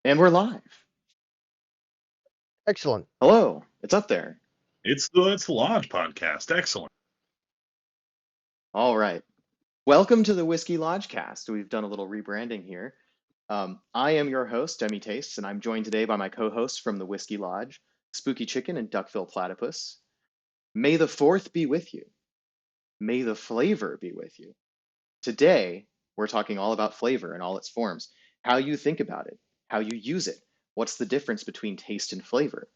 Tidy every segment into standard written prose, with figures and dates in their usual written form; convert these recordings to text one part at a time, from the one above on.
And we're live. Excellent. Hello, it's up there. It's the Lodge podcast. Excellent. All right. Welcome to the Whiskey Lodgecast. We've done a little rebranding here. I am your host, DemiTastes, and I'm joined today by my co-hosts from the Whiskey Lodge, Spooky Chicken and Duckphill Platypus. May the fourth be with you. May the flavor be with you. Today, we're talking all about flavor in all its forms, how you think about it, how you use it, what's the difference between taste and flavor,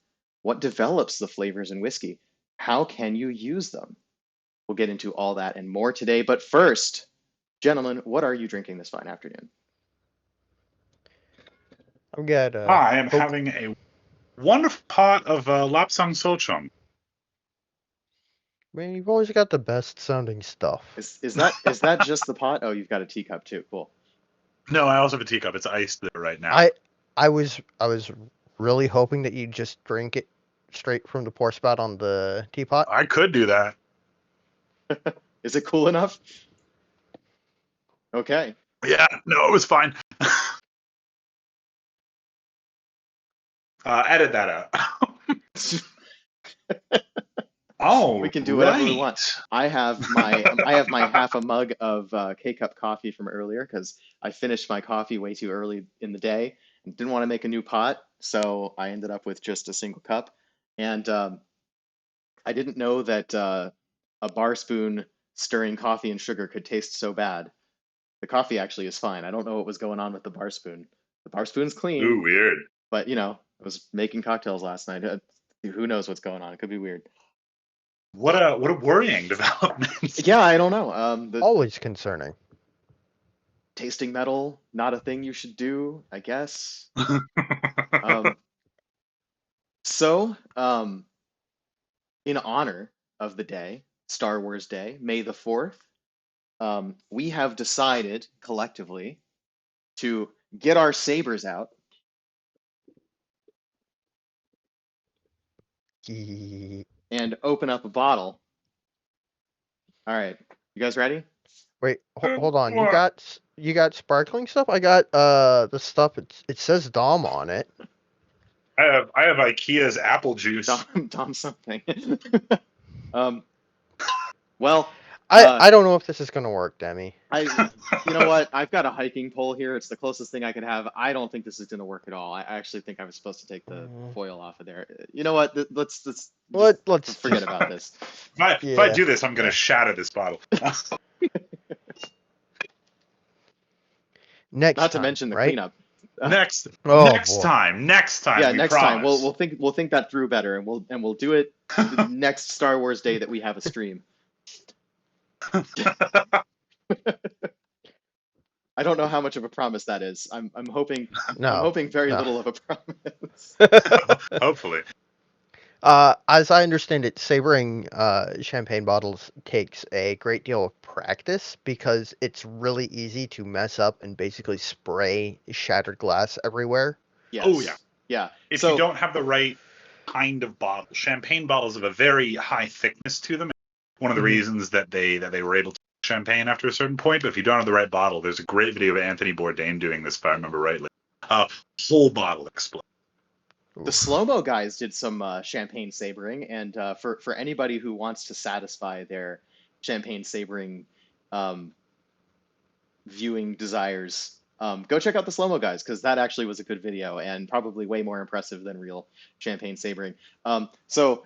what develops the flavors in whiskey, how can you use them? We'll get into all that and more today. But first, gentlemen, what are you drinking this fine afternoon? I've got I am Coke. having a wonderful pot of Lapsang Souchong. Man, you've always got the best sounding stuff. Is that just the pot? Oh, you've got a teacup too. Cool. No, I also have a teacup. It's iced there right now. I was really hoping that you'd just drink it straight from the pour spout on the teapot. I could do that. Is it cool enough? Okay. Yeah, no, it was fine. Edit that out. Oh, We can do whatever we right. want. I have my half a mug of K-cup coffee from earlier because I finished my coffee way too early in the day and didn't want to make a new pot, so I ended up with just a single cup. And I didn't know that a bar spoon stirring coffee and sugar could taste so bad. The coffee actually is fine. I don't know what was going on with the bar spoon. The bar spoon's clean, Ooh, weird. but I was making cocktails last night. Who knows what's going on? It could be weird. What a worrying development. Yeah, I don't know. The Always concerning. tasting metal, not a thing you should do, I guess. Um, so, in honor of the day, Star Wars Day, May the 4th, we have decided collectively to get our sabers out Ye- and open up a bottle. All right, you guys ready? Wait, hold on. What? You got sparkling stuff? I got the stuff. It says Dom on it. I have IKEA's apple juice. Dom something. Um, well, I uh, I don't know if this is gonna work, Demi. you know what? I've got a hiking pole here. It's the closest thing I could have. I don't think this is going to work at all. I actually think I was supposed to take the Mm, foil off of there. You know what? Let's just let's forget just about this. If I yeah do this, I'm gonna yeah. shatter this bottle. Next Not to time, mention the right? cleanup. Next, Oh next boy. time, next time, Yeah, we next time we'll promise. we'll think that through better, and we'll do it the next Star Wars Day that we have a stream. I don't know how much of a promise that is. I'm No, hoping very no. little of a promise. Hopefully. As I understand it, savoring champagne bottles takes a great deal of practice because it's really easy to mess up and basically spray shattered glass everywhere. Oh yeah. Yes. Yeah. If you So don't have the right kind of bottle, champagne bottles have a very high thickness to them. One of the Hmm. reasons that they were able to make champagne after a certain point. But if you don't have the right bottle, there's a great video of Anthony Bourdain doing this, if I remember rightly. Whole bottle explodes. the Oof. slow-mo guys did some champagne sabering, and for anybody who wants to satisfy their champagne sabering um, viewing desires, go check out the slow-mo guys because that actually was a good video and probably way more impressive than real champagne sabering. So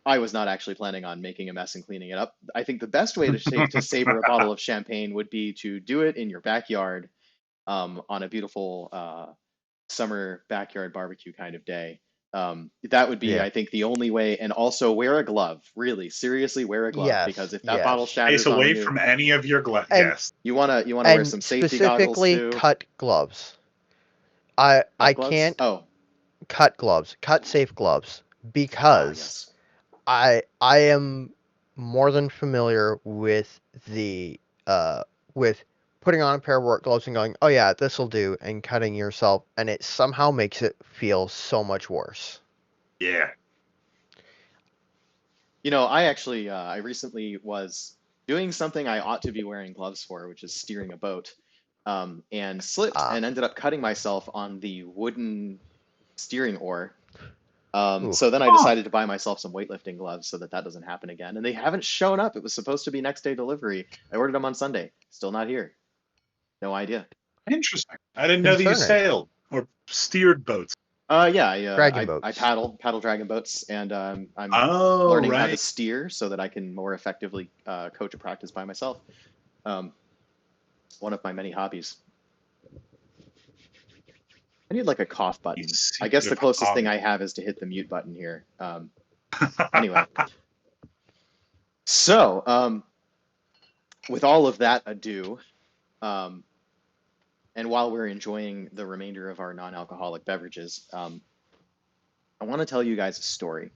I was not actually planning on making a mess and cleaning it up. I think the best way to savor a bottle of champagne would be to do it in your backyard on a beautiful summer backyard barbecue kind of day. That would be, Yeah. I think, the only way. And also wear a glove. Really, seriously, wear a glove because Yes. if that bottle Yes. Face shatters on away you, from any of your And guests. you wanna wear and some safety goggles specifically too. cut gloves. I Cut gloves. can't Oh, cut gloves, cut safe gloves ah, because yes. I am more than familiar with the with putting on a pair of work gloves and going, "Oh yeah, this'll do," and cutting yourself, and it somehow makes it feel so much worse. Yeah. I recently was doing something I ought to be wearing gloves for, which is steering a boat. and slipped and ended up cutting myself on the wooden steering oar. So then I decided to buy myself some weightlifting gloves so that that doesn't happen again. And they haven't shown up. It was supposed to be next day delivery. I ordered them on Sunday. Still not here. No idea. Interesting. I didn't know that you Concerning. sailed or steered boats. Dragon I boats. paddle dragon boats, and I'm Oh, learning how to right. steer so that I can more effectively coach a practice by myself. One of my many hobbies. I need like a cough button. I guess the closest thing I have is to hit the mute button here. Anyway, so with all of that ado, and while we're enjoying the remainder of our non-alcoholic beverages, I want to tell you guys a story,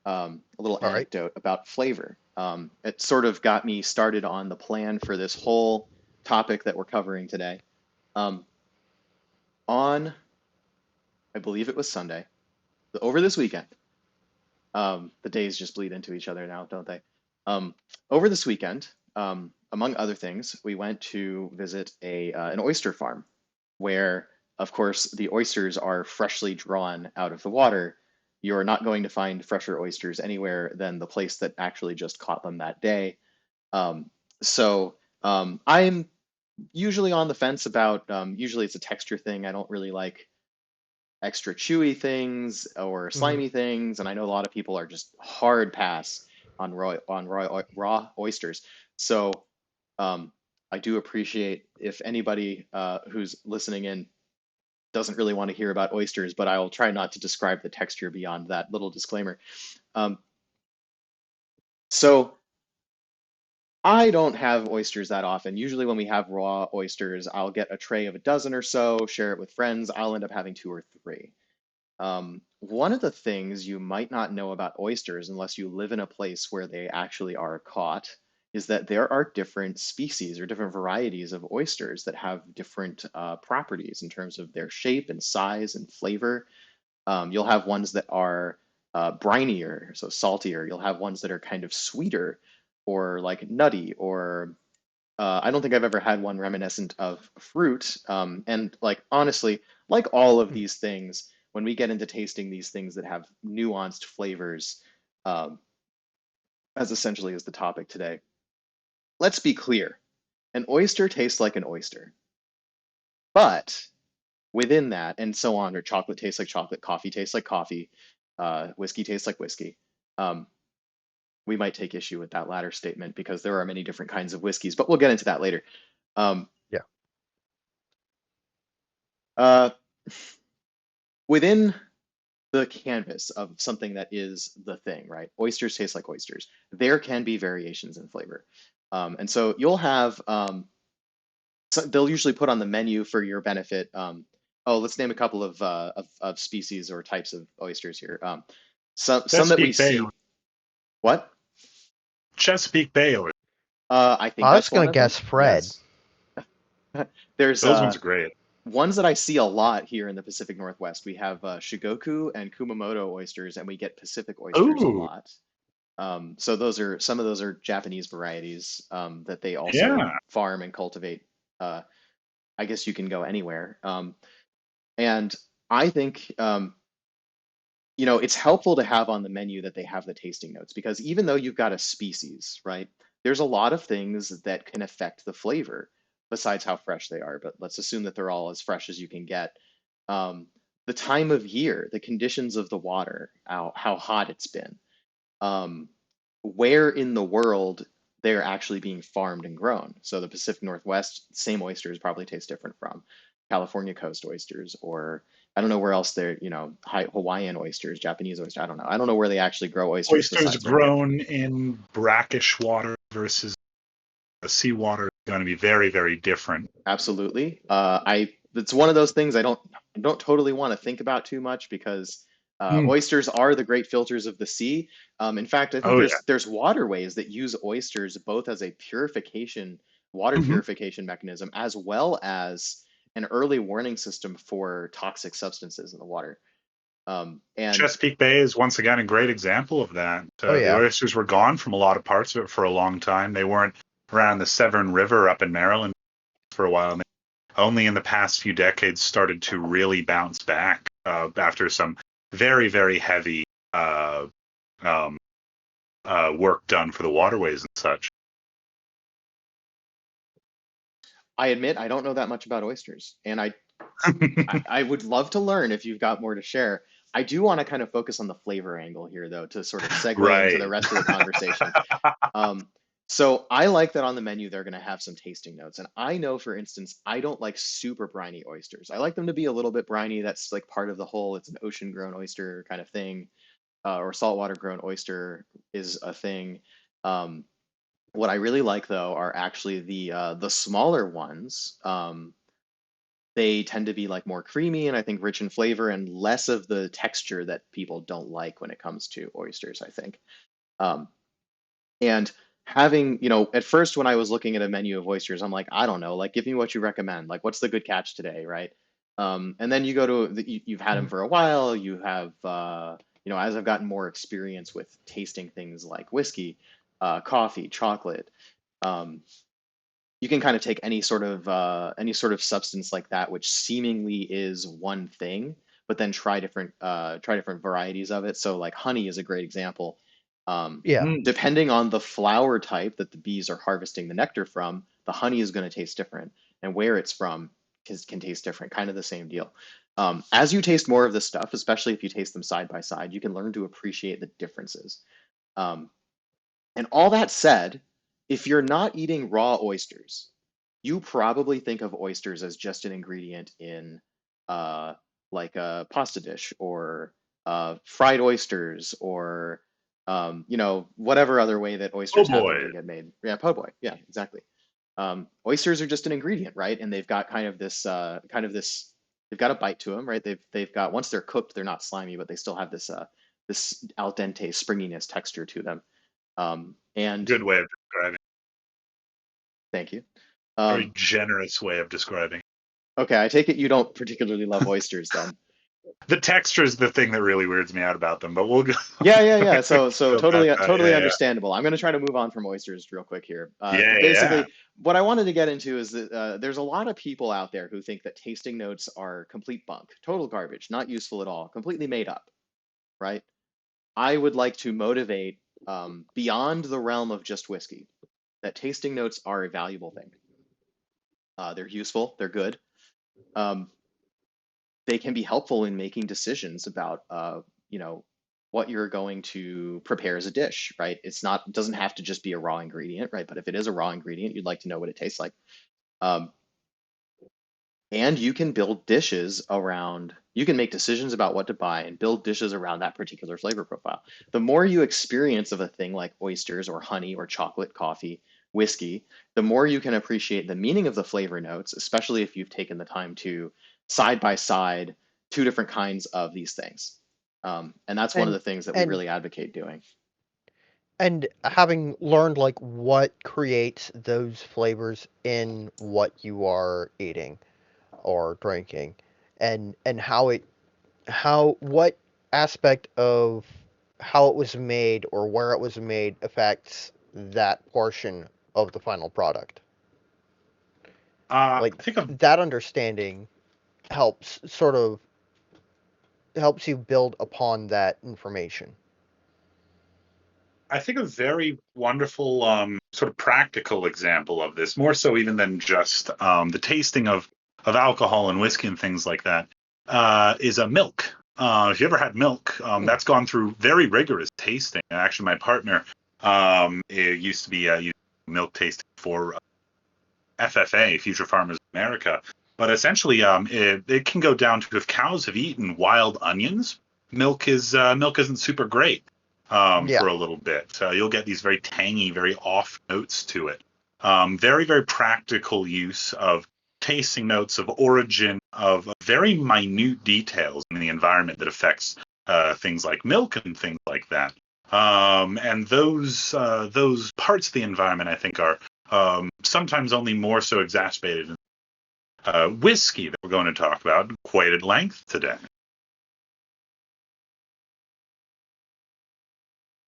a little All right. anecdote about flavor. It sort of got me started on the plan for this whole topic that we're covering today. On, I believe it was Sunday, over this weekend. The days just bleed into each other now, don't they? Over this weekend, among other things, we went to visit an oyster farm where, of course, the oysters are freshly drawn out of the water. You're not going to find fresher oysters anywhere than the place that actually just caught them that day. I'm usually on the fence about, usually it's a texture thing. I don't really like extra chewy things or slimy things, and I know a lot of people are just hard pass on raw oysters. So I do appreciate if anybody who's listening in doesn't really want to hear about oysters, but I will try not to describe the texture beyond that little disclaimer. So I don't have oysters that often. Usually when we have raw oysters, I'll get a tray of a dozen or so, share it with friends. I'll end up having 2 or 3. One of the things you might not know about oysters, unless you live in a place where they actually are caught, is that there are different species or different varieties of oysters that have different properties in terms of their shape and size and flavor. You'll have ones that are brinier, so saltier. You'll have ones that are kind of sweeter or like nutty, or I don't think I've ever had one reminiscent of fruit. And like honestly, like all of these things, when we get into tasting these things that have nuanced flavors, um, as essentially is the topic today, let's be clear. An oyster tastes like an oyster, but within that, and so on, or chocolate tastes like chocolate, coffee tastes like coffee, whiskey tastes like whiskey. Um, we might take issue with that latter statement because there are many different kinds of whiskeys, but we'll get into that later. Yeah. Uh, within the canvas of something that is the thing, right? Oysters taste like oysters. There can be variations in flavor. And so you'll have, so they'll usually put on the menu for your benefit. Let's name a couple of species or types of oysters here. Some that we Chesapeake Bay. see. What? Chesapeake Bay. I think I was that's gonna one of them. guess Fred. Yes. There's Those ones are great. ones that I see a lot here in the Pacific Northwest. We have Shigoku and Kumamoto oysters, and we get Pacific oysters a Ooh, lot. So those are some of those are Japanese varieties that they also yeah. farm and cultivate. I guess you can go anywhere. And I think it's helpful to have on the menu that they have the tasting notes, because even though you've got a species, right, there's a lot of things that can affect the flavor besides how fresh they are. But let's assume that they're all as fresh as you can get. Um, the time of year, the conditions of the water, how hot it's been, um, where in the world they're actually being farmed and grown. So the Pacific Northwest, same oysters probably taste different from California coast oysters, or I don't know where else they're, Hawaiian oysters, Japanese oysters. I don't know. I don't know where they actually grow oysters Oysters besides right here. grown in brackish water versus seawater is going to be very, very different. Absolutely. It's one of those things I don't totally want to think about too much, because oysters are the great filters of the sea. In fact, I think Oh, yeah. there's waterways that use oysters both as a water Mhm. purification mechanism, as well as an early warning system for toxic substances in the water. And Chesapeake Bay is once again a great example of that. Oh The yeah. oysters were gone from a lot of parts of it for a long time. They weren't around the Severn River up in Maryland for a while. And they only in the past few decades started to really bounce back after some very, very heavy um, work done for the waterways and such. I admit I don't know that much about oysters, and I would love to learn if you've got more to share. I do want to kind of focus on the flavor angle here, though, to sort of segue into the Right. rest of the conversation. Um, so I like that on the menu they're going to have some tasting notes, and I know, for instance, I don't like super briny oysters. I like them to be a little bit briny. That's like part of the whole. It's an ocean-grown oyster kind of thing, or saltwater-grown oyster is a thing. Um, what I really like though are actually the smaller ones. They tend to be like more creamy and I think rich in flavor and less of the texture that people don't like when it comes to oysters, I think. Um, and having, at first when I was looking at a menu of oysters, I'm like, I don't know, like give me what you recommend. Like what's the good catch today, right? And then you go to you've had them for a while, you have as I've gotten more experience with tasting things like whiskey, coffee, chocolate, um, you can kind of take any sort of substance like that, which seemingly is one thing, but then try different varieties of it. So like honey is a great example. Yeah. Mm, Depending on the flower type that the bees are harvesting the nectar from, the honey is going to taste different, and where it's from can taste different. Kind of the same deal. As you taste more of this stuff, especially if you taste them side by side, you can learn to appreciate the differences. Um, and all that said, if you're not eating raw oysters, you probably think of oysters as just an ingredient in uh, like a pasta dish or fried oysters or whatever other way that oh oysters happen boy. to get made. Yeah, po' boy. Yeah, exactly. Oysters are just an ingredient, right? And they've got kind of this they've got a bite to them, right? They've got once they're cooked, they're not slimy, but they still have this al dente springiness texture to them. And Good way of describing. thank you. Very Um, generous way of describing. okay, I take it you don't particularly love oysters then. The texture is the thing that really weirds me out about them, but we'll go, Yeah, yeah, yeah. we So can go past totally that. totally Yeah, yeah. understandable. I'm going to try to move on from oysters real quick here. Yeah, yeah. Basically, what I wanted to get into is that there's a lot of people out there who think that tasting notes are complete bunk, total garbage, not useful at all, completely made up, right? I would like to motivate beyond the realm of just whiskey, that tasting notes are a valuable thing. They're useful, they're good. Um, they can be helpful in making decisions about you know what you're going to prepare as a dish, right? It doesn't have to just be a raw ingredient, right? But if it is a raw ingredient, you'd like to know what it tastes like. um, and you can build dishes around, you can make decisions about what to buy and build dishes around that particular flavor profile. The more you experience of a thing like oysters or honey or chocolate, coffee, whiskey, the more you can appreciate the meaning of the flavor notes, especially if you've taken the time to side by side two different kinds of these things. And that's one of And the things that we and really advocate doing. and having learned like what creates those flavors in what you are eating or drinking, and how what aspect of how it was made or where it was made affects that portion of the final product. Like I think of that understanding helps sort of helps you build upon that information. I think a very wonderful sort of practical example of this, more so even than just the tasting of alcohol and whiskey and things like that, is a milk. If you ever had milk, Hmm. that's gone through very rigorous tasting. Actually, my partner it used to be milk tasting for FFA, Future Farmers of America. But essentially, it can go down to if cows have eaten wild onions, milk isn't super great Yeah, for a little bit. You'll get these very tangy, very off notes to it. Very, very practical use of tasting notes of origin of very minute details in the environment that affects things like milk and things like that. And those parts of the environment, I think, are sometimes only more so exacerbated in whiskey that we're going to talk about quite at length today.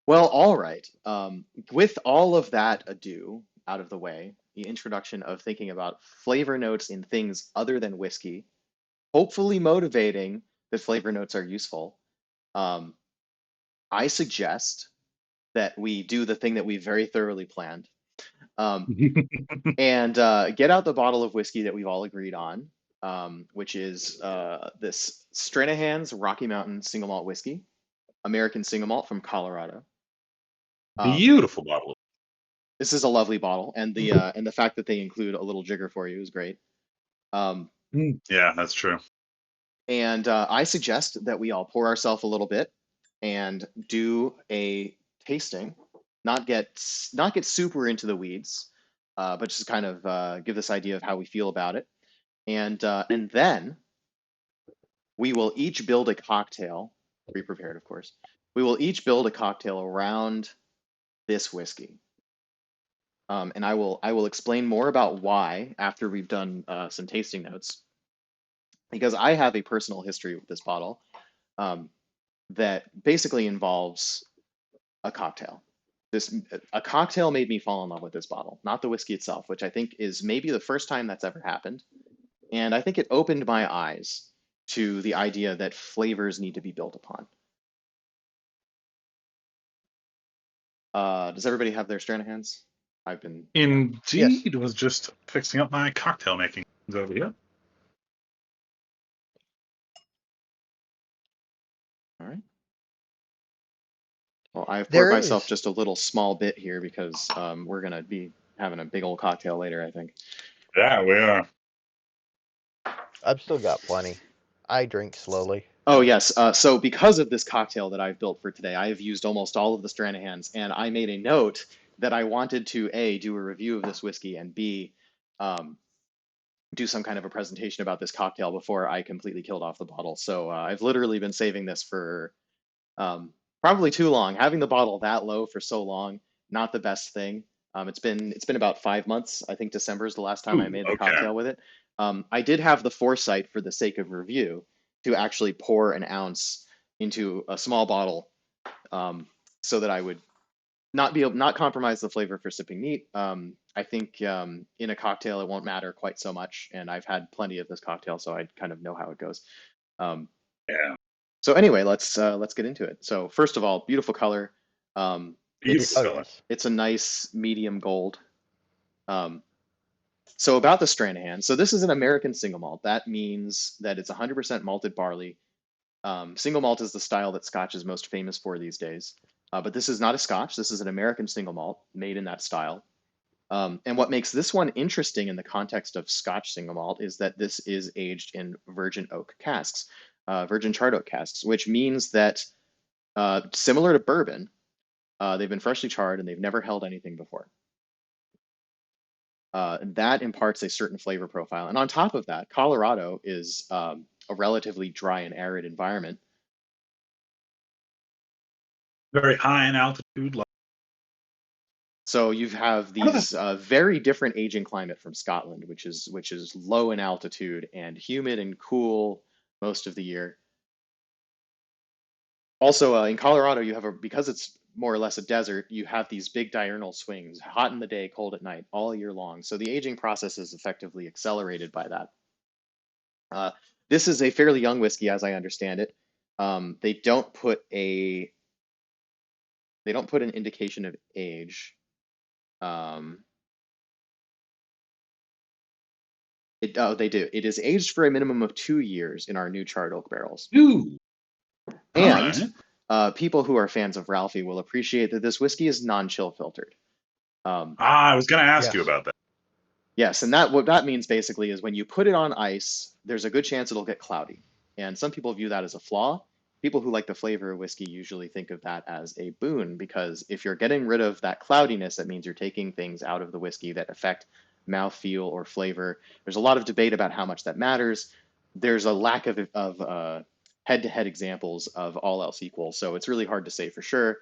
Well, all right. With all of that ado out of the way, the introduction of thinking about flavor notes in things other than whiskey, hopefully motivating that flavor notes are useful, um, I suggest that we do the thing that we very thoroughly planned, um, and get out the bottle of whiskey that we've all agreed on, which is this Stranahan's Rocky Mountain Single Malt Whiskey, American Single Malt from Colorado. Beautiful bottle. This is a lovely bottle, and the fact that they include a little jigger for you is great. Yeah, that's true. And I suggest that we all pour ourselves a little bit and do a tasting, not get super into the weeds, but just kind of give this idea of how we feel about it, and then we will each build a cocktail, pre-prepared, of course. We will each build a cocktail around this whiskey. And I will explain more about why after we've done some tasting notes, because I have a personal history with this bottle that basically involves a cocktail. A cocktail made me fall in love with this bottle, not the whiskey itself, which I think is maybe the first time that's ever happened. And I think it opened my eyes to the idea that flavors need to be built upon. Does everybody have their Stranahan's? I've been Indeed, was just fixing up my cocktail making over here. all right. Well, I've poured myself just a little small bit here because we're gonna be having a big old cocktail later, I think. Yeah, we are. I've still got plenty. I drink slowly. Oh yes. So because of this cocktail that I've built for today, I have used almost all of the Stranahan's, and I made a note that I wanted to A, do a review of this whiskey, and B, do some kind of a presentation about this cocktail before I completely killed off the bottle. So I've literally been saving this for probably too long. Having the bottle that low for so long, not the best thing. It's been about 5 months. I think December is the last time I made the cocktail with it. I did have the foresight, for the sake of review, to actually pour an ounce into a small bottle, so that I would not compromise the flavor for sipping neat. I think in a cocktail it won't matter quite so much, and I've had plenty of this cocktail, so I kind of know how it goes. Yeah. So anyway, let's get into it. So first of all, beautiful color. It's a nice medium gold. So about the Stranahan, so this is an American single malt. That means that it's 100% malted barley. Single malt is the style that Scotch is most famous for these days. But this is not a Scotch. This is an American single malt made in that style. And what makes this one interesting in the context of Scotch single malt is that this is aged in virgin oak casks, virgin charred oak casks, which means that similar to bourbon, they've been freshly charred and they've never held anything before. That imparts a certain flavor profile. And on top of that, Colorado is a relatively dry and arid environment. Very high in altitude. So you have these very different aging climate from Scotland, which is low in altitude and humid and cool most of the year. Also, in Colorado, you have because it's more or less a desert, you have these big diurnal swings, hot in the day, cold at night, all year long. So the aging process is effectively accelerated by that. This is a fairly young whiskey, as I understand it. They don't put an indication of age. They do. It is aged for a minimum of 2 years in our new charred oak barrels. Ooh. And people who are fans of Ralphie will appreciate that this whiskey is non-chill filtered. I was going to ask you about that. Yes, and what that means basically is when you put it on ice, there's a good chance it'll get cloudy. And some people view that as a flaw. People who like the flavor of whiskey usually think of that as a boon, because if you're getting rid of that cloudiness, that means you're taking things out of the whiskey that affect mouthfeel or flavor. There's a lot of debate about how much that matters. There's a lack of head-to-head examples of all else equal, so it's really hard to say for sure.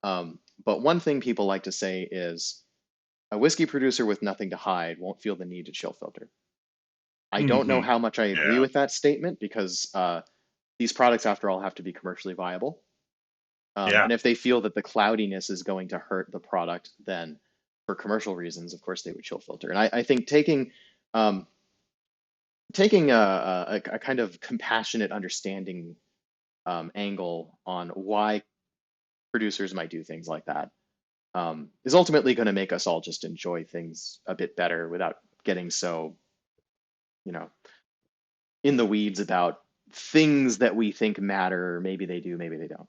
But one thing people like to say is a whiskey producer with nothing to hide won't feel the need to chill filter. I don't know how much I agree with that statement, because these products, after all, have to be commercially viable. And if they feel that the cloudiness is going to hurt the product, then for commercial reasons, of course, they would chill filter. And I think um, taking a kind of compassionate understanding angle on why producers might do things like that is ultimately going to make us all just enjoy things a bit better without getting so, you know, in the weeds about things that we think matter. Maybe they do, maybe they don't.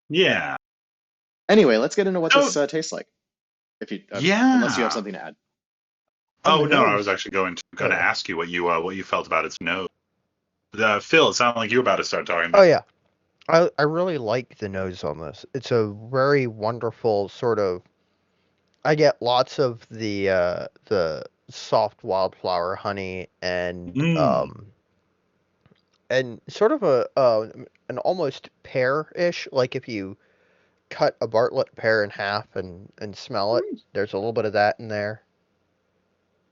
Yeah. Anyway, let's get into what So this tastes like. If you, unless you have yeah. something to add. On Oh the no, I was nose. actually going to Oh yeah. ask you what you felt about its nose. Phill, it sounded like you were about to start talking Oh about. yeah. I really like the nose on this. It's a very wonderful sort of. I get lots of the soft wildflower honey Mm, and sort of an almost pear-ish, like if you cut a Bartlett pear in half and smell it, there's a little bit of that in there.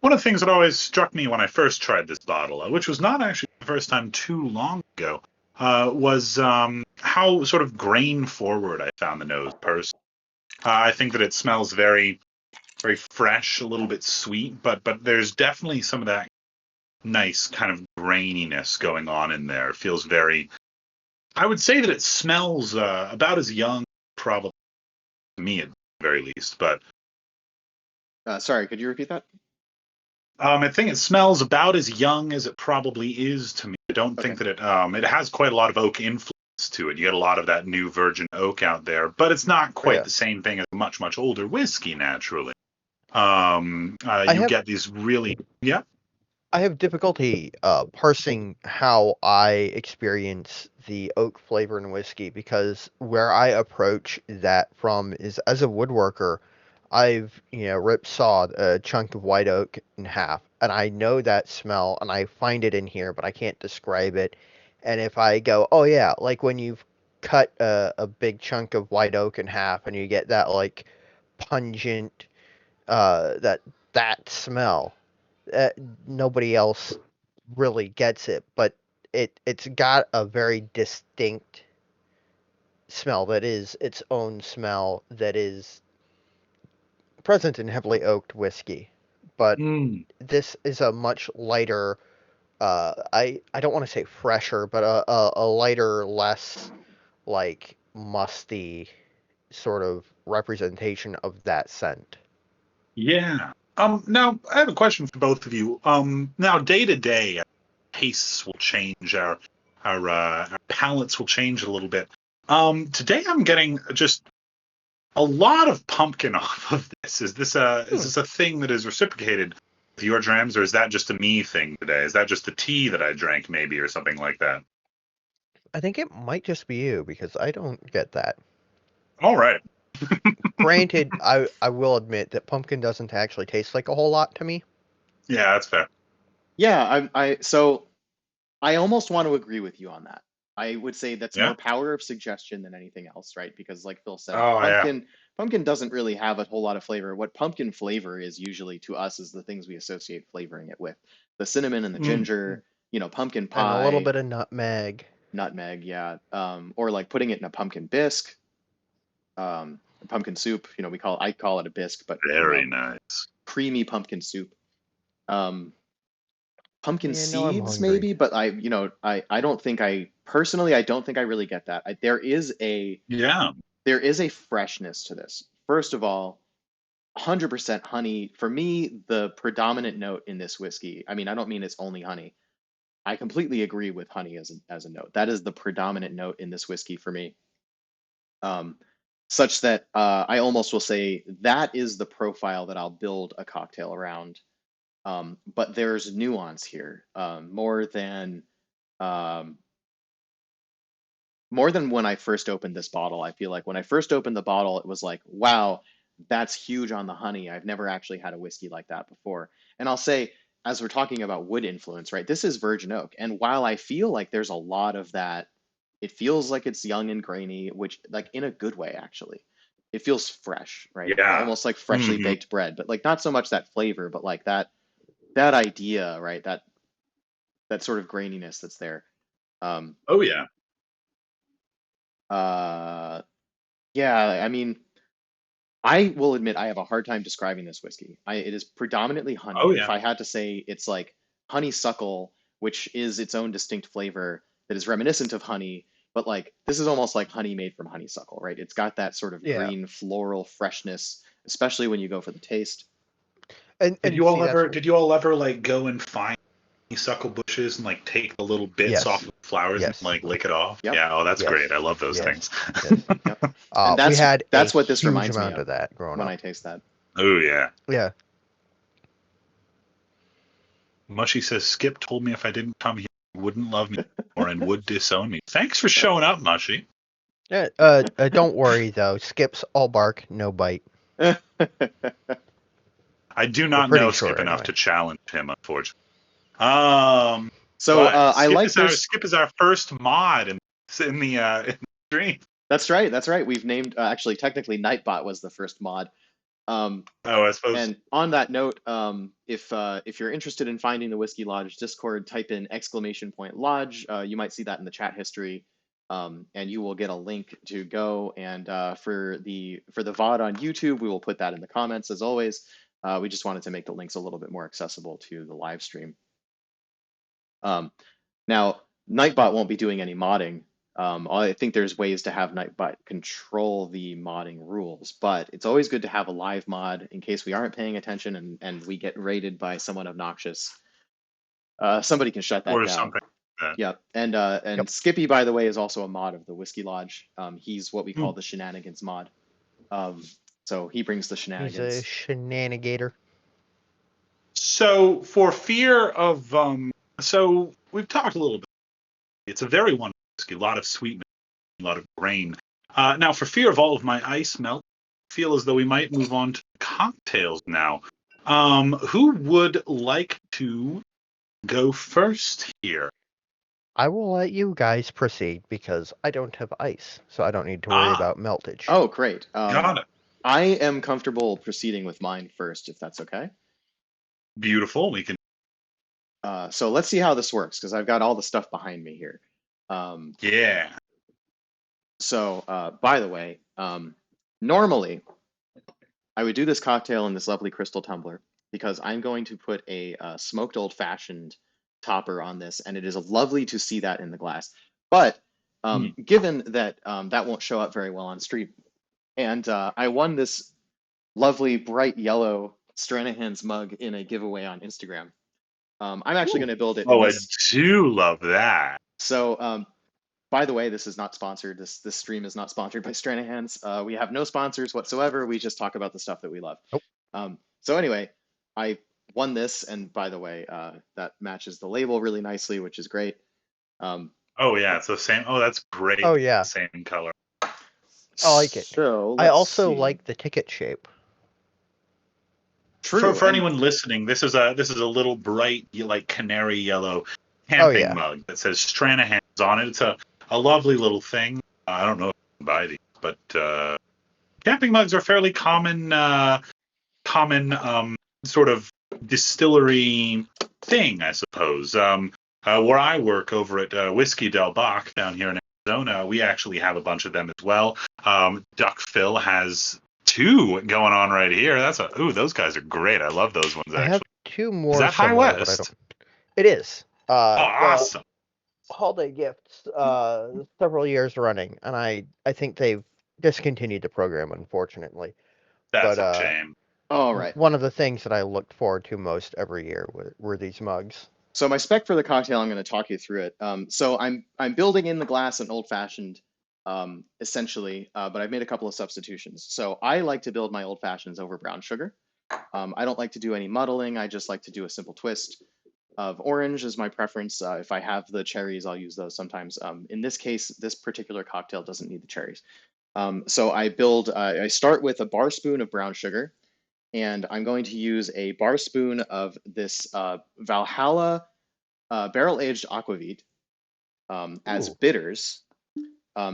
one of the things that always struck me when I first tried this bottle, which was not actually the first time too long ago, was how sort of grain forward I found the nose personally. I think that it smells very, very fresh, a little bit sweet, but there's definitely some of that nice kind of graininess going on in there. It feels very. I would say that it smells about as young, probably to me at the very least. But Sorry, could you repeat that? I think it smells about as young as it probably is to me. I don't Okay. think that it has quite a lot of oak influence to it. You get a lot of that new virgin oak out there, but it's not Oh quite yeah. the same thing as a much older whiskey. Naturally, I you have get these really yeah. I have difficulty parsing how I experience the oak flavor in whiskey because where I approach that from is as a woodworker, I've, rip-sawed a chunk of white oak in half, and I know that smell, and I find it in here, but I can't describe it. And if I go, oh yeah, like when you've cut a big chunk of white oak in half, and you get that like pungent, that smell uh, nobody else really gets it, but it's got a very distinct smell that is its own smell that is present in heavily oaked whiskey. But Mm. this is a much lighter, I don't want to say fresher, but a lighter, less like musty sort of representation of that scent. Yeah. Now I have a question for both of you. Now day to day, tastes will change. Our palates will change a little bit. Today I'm getting just a lot of pumpkin off of this. Is Hmm. this a thing that is reciprocated with your drams, or is that just a me thing today? Is that just the tea that I drank, maybe, or something like that? I think it might just be you because I don't get that. All right. Granted, I will admit that pumpkin doesn't actually taste like a whole lot to me. Yeah, that's fair. Yeah, so I almost want to agree with you on that. I would say that's Yeah. more power of suggestion than anything else, right? Because like Phil said, Oh yeah. pumpkin doesn't really have a whole lot of flavor. What pumpkin flavor is usually to us is the things we associate flavoring it with. The cinnamon and the Mm. ginger, pumpkin And a little pie, bit of nutmeg. nutmeg, yeah. Or like putting it in a pumpkin bisque, pumpkin soup, I call it a bisque, but Very nice. creamy pumpkin soup. Um, Pumpkin Yeah, no, I'm seeds hungry. maybe, but I don't think I don't think I really get that. Yeah. There is a freshness to this. First of all, 100% honey. For me, the predominant note in this whiskey, I mean, I don't mean it's only honey. I completely agree with honey as a note. That is the predominant note in this whiskey for me. Um, Such that I almost will say that is the profile that I'll build a cocktail around. But there's nuance here, um, more than when I first opened this bottle. I feel like when I first opened the bottle, it was like, wow, that's huge on the honey. I've never actually had a whiskey like that before. And I'll say, as we're talking about wood influence, right? This is virgin oak. And while I feel like there's a lot of that, it feels like it's young and grainy, which like in a good way, actually. It feels fresh, right? Yeah. Almost like freshly Hmm. baked bread, but like not so much that flavor, but like that idea, right? That sort of graininess that's there. Um, Oh yeah. uh, yeah, I mean, I will admit I have a hard time describing this whiskey. It is predominantly Oh honey. If yeah. I had to say, it's like honeysuckle, which is its own distinct flavor that is reminiscent of honey, but like this is almost like honey made from honeysuckle, right? It's got that sort of Yeah. green floral freshness, especially when you go for the taste. And see that's Did you all ever like go and find honeysuckle bushes and like take the little bits off yes. of the flowers and Yes. like lick it off? Yep. Yeah, oh that's great. Yes. I love those Yes. things. Yes. Yep. And We had a that's what this huge reminds me amount of of that growing when up. I taste that. Oh yeah. Yeah. Mushy says Skip told me if I didn't come here, he wouldn't love me or and would disown me. Thanks for showing up, Mushy. Yeah. Don't worry though. Skip's all bark, no bite. I do not pretty know sure, Skip enough anyway. to challenge him, unfortunately. So But I like this. Skip is our first mod in the stream. That's right. That's right. We've named actually technically Nightbot was the first mod. Oh, I suppose. And on that note, if you're interested in finding the Whiskey Lodge Discord, type in !lodge. You might see that in the chat history, and you will get a link to go. And for the VOD on YouTube, we will put that in the comments as always. We just wanted to make the links a little bit more accessible to the live stream. Now, Nightbot won't be doing any modding. I think there's ways to have Nightbot control the modding rules, but it's always good to have a live mod in case we aren't paying attention and we get raided by someone obnoxious. Somebody can shut that Or down. something like that. Yep. And Yep. Skippy, by the way, is also a mod of the Whiskey Lodge. He's what we call Hmm. the shenanigans mod. So he brings the He's a shenanigans. shenanigator. So for fear of so we've talked a little bit. It's a very wonderful whiskey, a lot of sweetness, a lot of grain. Now for fear of all of my ice melt, I feel as though we might move on to cocktails now. Who would like to go first here? I will let you guys proceed because I don't have ice, so I don't need to worry about meltage. Oh, great. Got it. I am comfortable proceeding with mine first, if that's okay. Beautiful. We can. So let's see how this works because I've got all the stuff behind me here. Yeah. So, by the way, normally I would do this cocktail in this lovely crystal tumbler because I'm going to put a smoked old fashioned topper on this, and it is lovely to see that in the glass. But given that that won't show up very well on stream, and I won this lovely bright yellow Stranahan's mug in a giveaway on Instagram. I'm actually going to build it in Oh, I this. do love that. So, by the way, this is not sponsored. This stream is not sponsored by Stranahan's. We have no sponsors whatsoever. We just talk about the stuff that we love. Nope. So anyway, I won this, and by the way, that matches the label really nicely, which is great. Oh yeah, it's the same. Oh, that's great. Oh yeah, same color. I like it. So I also see. like the ticket shape. True. For anyone listening, this is a little bright like canary yellow camping mug that says Stranahan's on it. It's a lovely little thing. I don't know if you can buy these, but camping mugs are fairly common sort of distillery thing, I suppose. Where I work over at Whiskey Del Bach down here in Arizona, we actually have a bunch of them as well. Duckphill has 2 going on right here. Those guys are great. I love those ones. Actually, I have 2 more. Is that High somewhere, West? But I don't... It is. Awesome. Holiday gifts. Several years running, and I think they've discontinued the program, unfortunately. That's a shame. All right. One of the things that I looked forward to most every year were these mugs. So my spec for the cocktail, I'm going to talk you through it. So I'm building in the glass an old fashioned, essentially, but I've made a couple of substitutions. So I like to build my old fashions over brown sugar. I don't like to do any muddling. I just like to do a simple twist of orange is my preference. If I have the cherries, I'll use those sometimes. In this case, this particular cocktail doesn't need the cherries. So I start with a bar spoon of brown sugar, and I'm going to use a bar spoon of this Valhalla barrel-aged aquavit as bitters.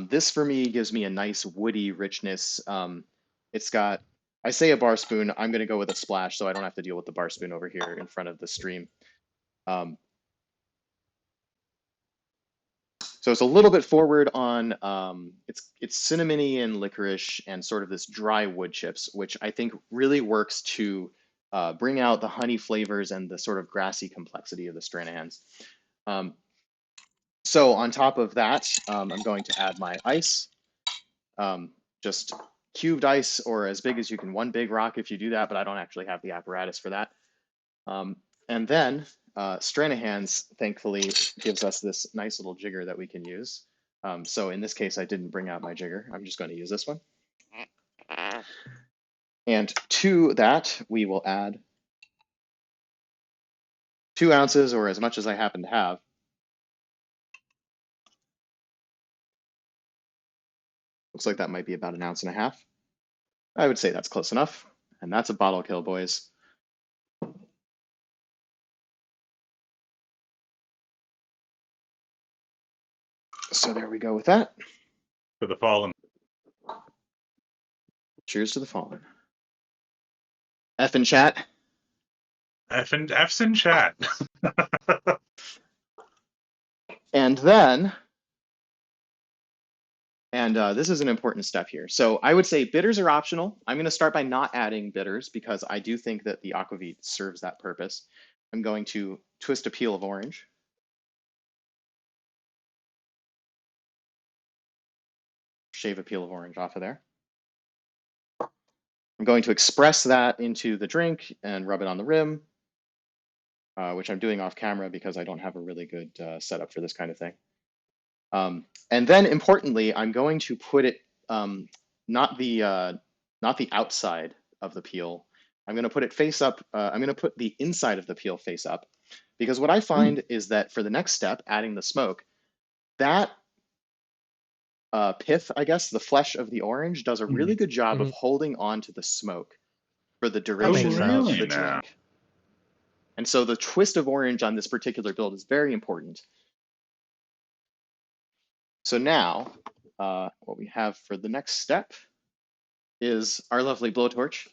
This for me gives me a nice woody richness. It's got, I say a bar spoon, I'm going to go with a splash so I don't have to deal with the bar spoon over here in front of the stream. So it's a little bit forward on it's cinnamony and licorice and sort of this dry wood chips, which I think really works to bring out the honey flavors and the sort of grassy complexity of the Stranahans. Um, so on top of that, I'm going to add my ice, just cubed ice or as big as you can, one big rock if you do that, but I don't actually have the apparatus for that. And then Stranahans, thankfully, gives us this nice little jigger that we can use. So in this case, I didn't bring out my jigger. I'm just going to use this one. And to that, we will add 2 ounces or as much as I happen to have. Looks like that might be about 1.5 ounces. I would say that's close enough. And that's a bottle kill, boys. So there we go with that. For the fallen. Cheers to the fallen. F in chat. F's in chat. And then, this is an important step here. So I would say bitters are optional. I'm going to start by not adding bitters because I do think that the aquavit serves that purpose. I'm going to twist a peel of orange. Shave a peel of orange off of there. I'm going to express that into the drink and rub it on the rim, which I'm doing off camera because I don't have a really good setup for this kind of thing. And then importantly, I'm going to put it not the outside of the peel. I'm going to put it face up. I'm going to put the inside of the peel face up, because what I find is that for the next step, adding the smoke, that pith, I guess, the flesh of the orange does a really good job of holding on to the smoke for the duration of the drink. And so the twist of orange on this particular build is very important. So now what we have for the next step is our lovely blowtorch.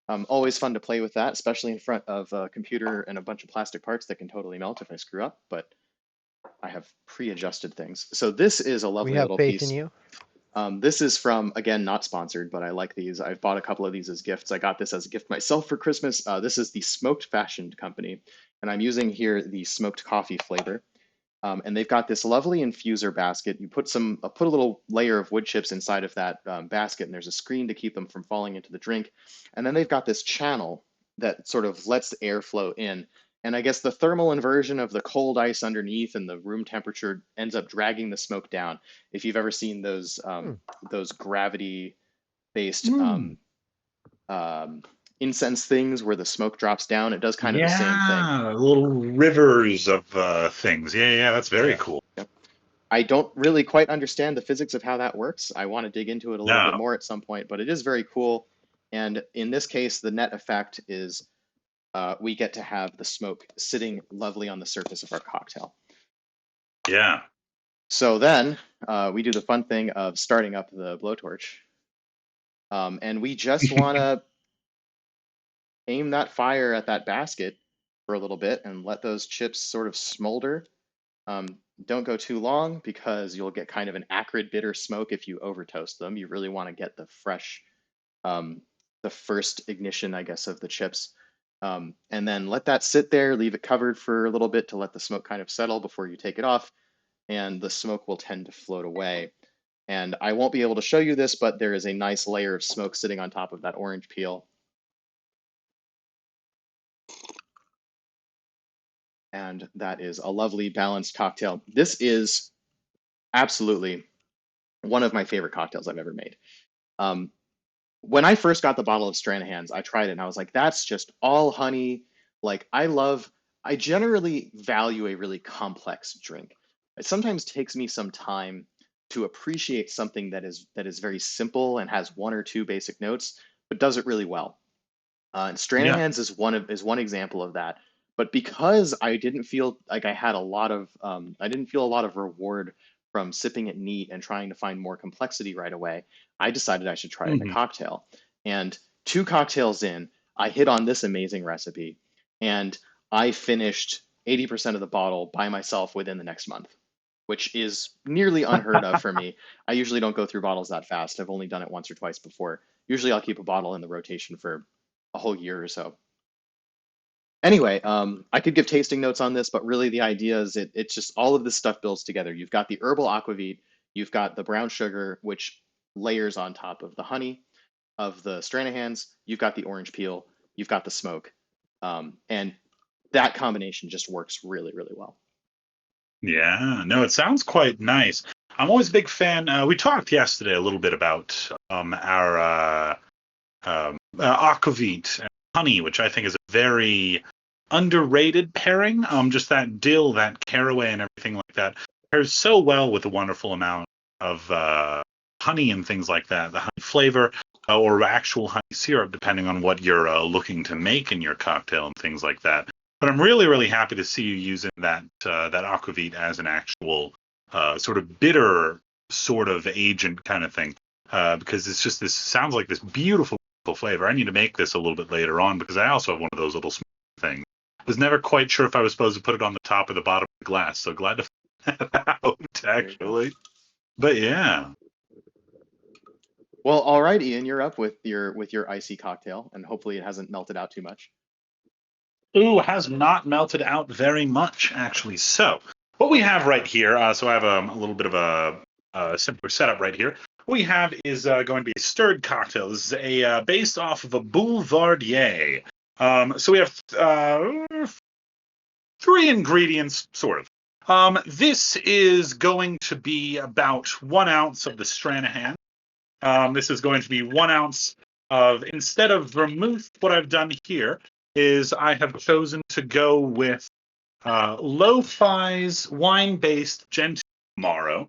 Always fun to play with that, especially in front of a computer and a bunch of plastic parts that can totally melt if I screw up, but I have pre-adjusted things. So this is a lovely little piece. We have faith in you. This is from, again, not sponsored, but I like these. I've bought a couple of these as gifts. I got this as a gift myself for Christmas. This is the Smoked Fashioned Company, and I'm using here the smoked coffee flavor. And they've got this lovely infuser basket. You put a little layer of wood chips inside of that basket, and there's a screen to keep them from falling into the drink. And then they've got this channel that sort of lets the air flow in. And I guess the thermal inversion of the cold ice underneath and the room temperature ends up dragging the smoke down. If you've ever seen those gravity-based incense things where the smoke drops down, it does kind of the same thing. Yeah, little rivers of things. Yeah, that's very cool. Yep. I don't really quite understand the physics of how that works. I want to dig into it a little bit more at some point, but it is very cool. And in this case, the net effect is we get to have the smoke sitting lovely on the surface of our cocktail. Yeah. So then we do the fun thing of starting up the blowtorch. And we just want to aim that fire at that basket for a little bit and let those chips sort of smolder. Don't go too long because you'll get kind of an acrid, bitter smoke if you over toast them. You really want to get the fresh, the first ignition, I guess, of the chips. And then let that sit there, leave it covered for a little bit to let the smoke kind of settle before you take it off, and the smoke will tend to float away. And I won't be able to show you this, but there is a nice layer of smoke sitting on top of that orange peel. And that is a lovely balanced cocktail. This is absolutely one of my favorite cocktails I've ever made. When I first got the bottle of Stranahans, I tried it and I was like, that's just all honey. Like I generally value a really complex drink. It sometimes takes me some time to appreciate something that is very simple and has 1 or 2 basic notes, but does it really well. And Stranahans is one example of that. But because I didn't feel like I had a lot of reward from sipping it neat and trying to find more complexity right away, I decided I should try it in a cocktail. And 2 cocktails in, I hit on this amazing recipe, and I finished 80% of the bottle by myself within the next month, which is nearly unheard of for me. I usually don't go through bottles that fast. I've only done it once or twice before. Usually I'll keep a bottle in the rotation for a whole year or so. Anyway, I could give tasting notes on this, but really the idea is it's just all of this stuff builds together. You've got the herbal aquavit, you've got the brown sugar, which layers on top of the honey of the Stranahans, you've got the orange peel, you've got the smoke, and that combination just works really, really well. Yeah, no, it sounds quite nice. I'm always a big fan. We talked yesterday a little bit about our aquavit and honey, which I think is a very underrated pairing. Just that dill, that caraway, and everything like that pairs so well with a wonderful amount of honey and things like that. The honey flavor or actual honey syrup, depending on what you're looking to make in your cocktail and things like that. But I'm really, really happy to see you using that aquavit as an actual sort of bitter sort of agent kind of thing, because it's just this sounds like this beautiful flavor. I need to make this a little bit later on because I also have one of those little things. I was never quite sure if I was supposed to put it on the top or the bottom of the glass, so glad to find that out actually. But yeah. Well, all right, Ian, you're up with your icy cocktail, and hopefully it hasn't melted out too much. Ooh, has not melted out very much, actually. So, what we have right here, so I have a little bit of a simpler setup right here. What we have is going to be a stirred cocktail. This is based off of a Boulevardier. So we have 3 ingredients, sort of. This is going to be about 1 ounce of the Stranahan. This is going to be 1 ounce of, instead of vermouth, what I've done here is I have chosen to go with Lo-Fi's wine-based Gentile Amaro.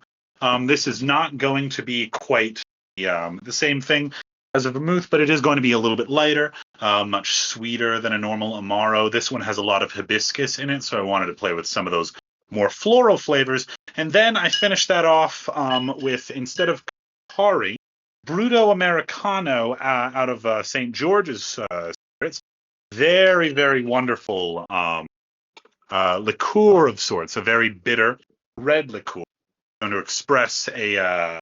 This is not going to be quite the same thing as a vermouth, but it is going to be a little bit lighter, much sweeter than a normal Amaro. This one has a lot of hibiscus in it, so I wanted to play with some of those more floral flavors. And then I finished that off with, instead of Campari, Bruto Americano out of St. George's Spirits. Very, very wonderful liqueur of sorts, a very bitter red liqueur. I'm going to express a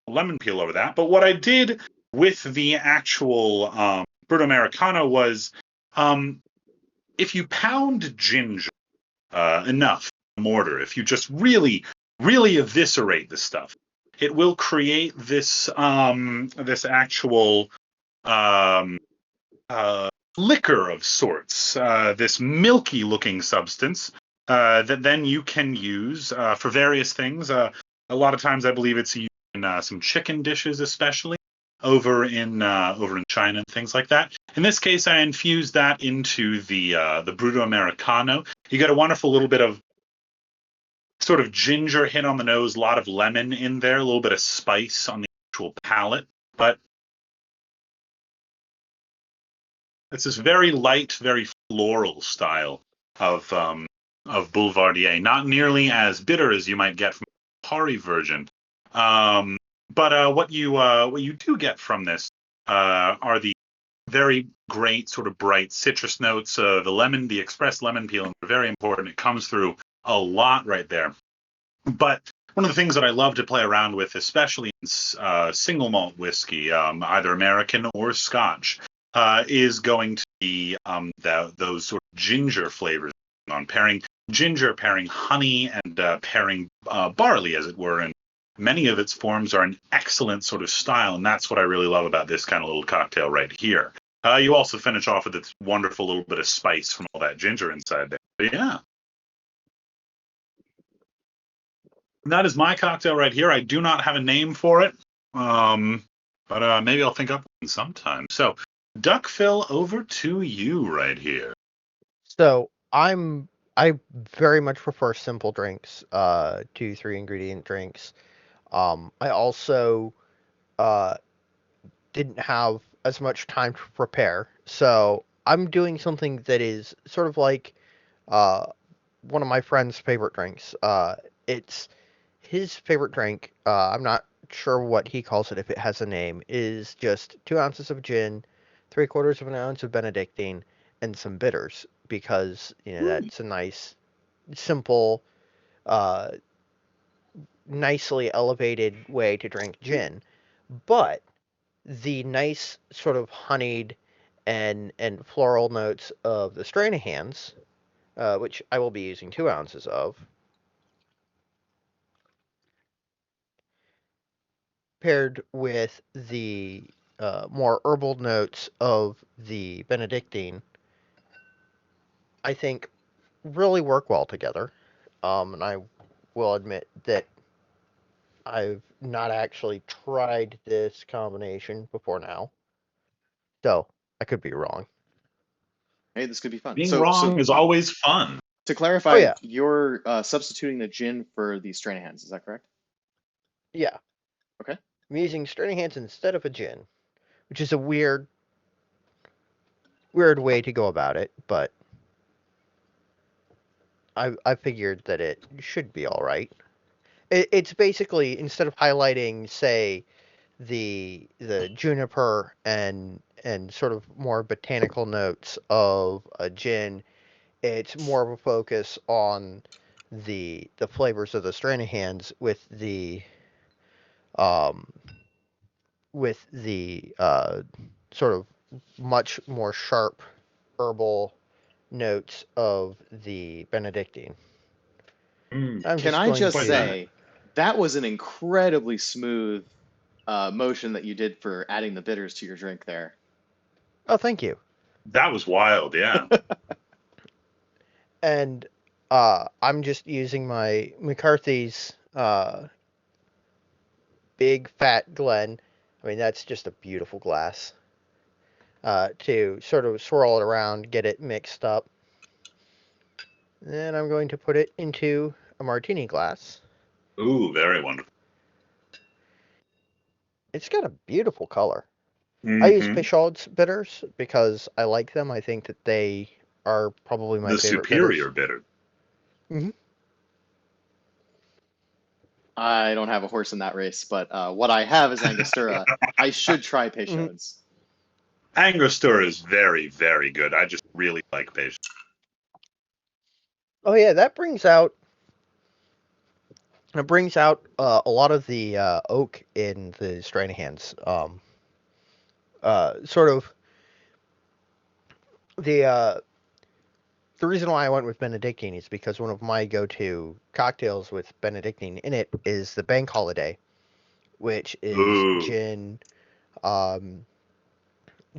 lemon peel over that. But what I did with the actual Bruto Americano was, if you pound ginger enough in a mortar, if you just really, really eviscerate the stuff, it will create this this actual liquor of sorts, this milky-looking substance that then you can use for various things. A lot of times, I believe it's used in some chicken dishes, especially over in China and things like that. In this case, I infused that into the Bruto Americano. You get a wonderful little bit of sort of ginger hit on the nose, a lot of lemon in there, a little bit of spice on the actual palate, but it's this very light, very floral style of Boulevardier. Not nearly as bitter as you might get from the Campari version, but what you do get from this are the very great sort of bright citrus notes. The lemon, the expressed lemon peel, are very important. It comes through a lot right there. But one of the things that I love to play around with, especially in single malt whiskey, either American or Scotch, is going to be those sort of ginger flavors on pairing ginger, pairing honey, and pairing barley, as it were. And many of its forms are an excellent sort of style, and that's what I really love about this kind of little cocktail right here. You also finish off with this wonderful little bit of spice from all that ginger inside there. But yeah. And that is my cocktail right here. I do not have a name for it, but maybe I'll think up one sometime. So, Duckphill, over to you right here. So I very much prefer simple drinks, 2-3 ingredient drinks. I also didn't have as much time to prepare, so I'm doing something that is sort of like one of my friend's favorite drinks. It's his favorite drink. I'm not sure what he calls it, if it has a name. Is just 2 ounces of gin, 3/4 of an ounce of Benedictine, and some bitters, because that's a nice, simple nicely elevated way to drink gin, but the nice sort of honeyed and floral notes of the Stranahans, which I will be using 2 ounces of, paired with the more herbal notes of the Benedictine, I think really work well together. And I will admit that I've not actually tried this combination before now, so I could be wrong. Hey, this could be fun. Being So wrong is always fun. to Oh clarify, yeah, you're substituting the gin for the Stranahans. Is that correct? yeah. Okay. I'm using Stranahans instead of a gin, which is a weird way to go about it, but I figured that it should be all right. It's basically, instead of highlighting, say, the juniper and sort of more botanical notes of a gin, it's more of a focus on the flavors of the Stranahans um with the sort of much more sharp herbal notes of the Benedictine. I'm Can just I going just Quite nice. to. say that was an incredibly smooth motion that you did for adding the bitters to your drink there. Oh, thank you. That was wild, yeah. And I'm just using my McCarthy's big fat Glen. I mean, that's just a beautiful glass. To sort of swirl it around, get it mixed up. Then I'm going to put it into a martini glass. Ooh, very wonderful. It's got a beautiful color. I use Hmm. Peychaud's bitters because I like them. I think that they are probably my The favorite bitters. superior bitter. Hmm. I don't have a horse in that race, but what I have is Angostura. I should try Hmm. Peychaud's. Angostura is very, very good. I just really like Beige. Oh yeah, that brings out a lot of the oak in the Stranahans. Sort of the the reason why I went with Benedictine is because one of my go-to cocktails with Benedictine in it is the Bank Holiday, which is Ooh. um,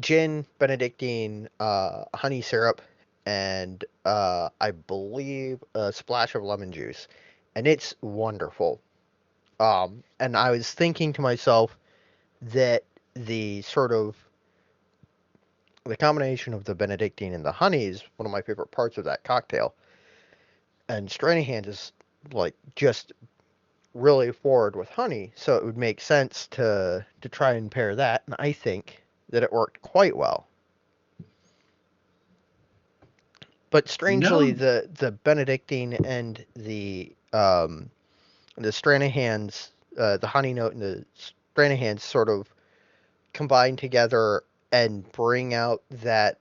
gin, Benedictine, honey syrup, and I believe a splash of lemon juice, and it's wonderful. And I was thinking to myself that the sort of the combination of the Benedictine and the honey is one of my favorite parts of that cocktail. And Stranahan is like just really forward with honey, so it would make sense to try and pair that. And I think that it worked quite well. But strangely, No, the Benedictine and the Stranahan's the honey note and the Stranahan's sort of combine together and bring out that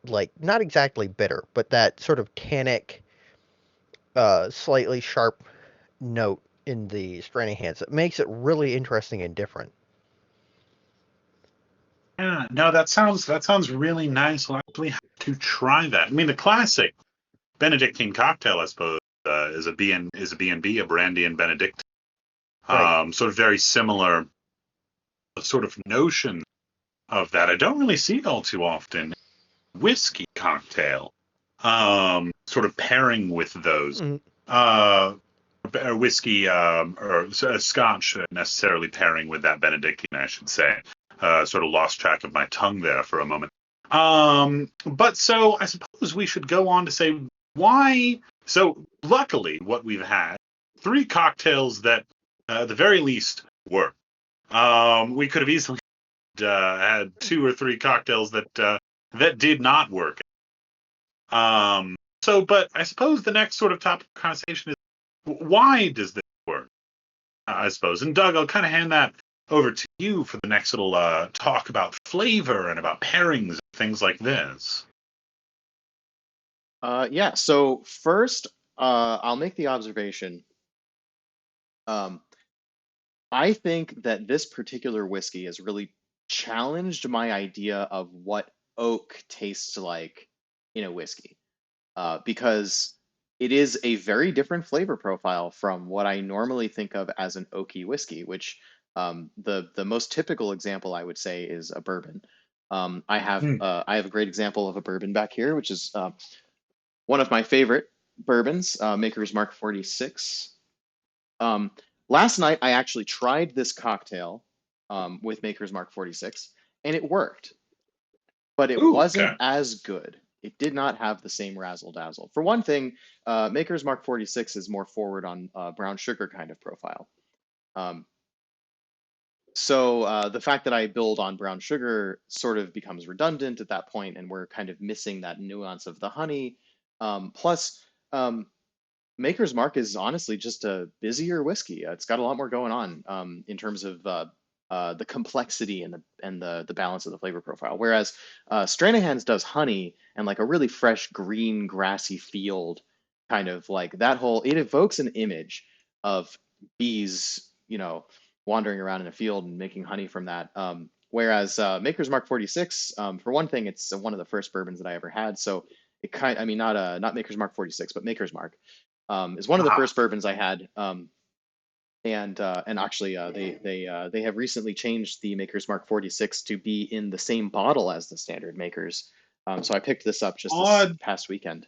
like not exactly bitter, but that sort of tannic, slightly sharp note in the Stranahans. It makes it really interesting and different. yeah, no, that sounds really nice. I'll actually have to try that. I mean, the classic Benedictine cocktail, I suppose, is a B&B, a brandy and Benedict. Right. Sort of very similar sort of notion of that. I don't really see it all too often. Whiskey cocktail, sort of pairing with those. Mm, Uh, whiskey or scotch necessarily pairing with that Benedictine, I should say. Sort of lost track of my tongue there for a moment. But so I suppose we should go on to say why. So luckily, what we've had 3 cocktails that, at the very least, work. We could have easily had 2 or 3 cocktails that did not work. But I suppose the next sort of topic of conversation is why does this work? I suppose. And Doug, I'll kind of hand that over to you for the next little talk about flavor and about pairings and things like this. Yeah, so first, I'll make the observation. Um, I think that this particular whiskey has really challenged my idea of what oak tastes like in a whiskey, because it is a very different flavor profile from what I normally think of as an oaky whiskey, which the most typical example I would say is a bourbon. Hmm. I have a great example of a bourbon back here, which is one of my favorite bourbons, Maker's Mark 46. Um, Last night, I actually tried this cocktail with Maker's Mark 46, and it worked, but it Ooh, wasn't okay. as good. It did not have the same razzle dazzle. For one thing, Maker's Mark 46 is more forward on brown sugar kind of profile. Um, so the fact that I build on brown sugar sort of becomes redundant at that point, and we're kind of missing that nuance of the honey. Plus, um, Maker's Mark is honestly just a busier whiskey. It's got a lot more going on in terms of the complexity and the balance of the flavor profile. Whereas Stranahan's does honey and like a really fresh green grassy field, kind of like that whole. It evokes an image of bees, wandering around in a field and making honey from that. Whereas Maker's Mark 46, for one thing, it's one of the first bourbons that I ever had, so I mean, not Maker's Mark 46, but Maker's Mark is one of the Ah, first bourbons I had. And actually, they have recently changed the Maker's Mark 46 to be in the same bottle as the standard Makers. So I picked this up just this odd past weekend.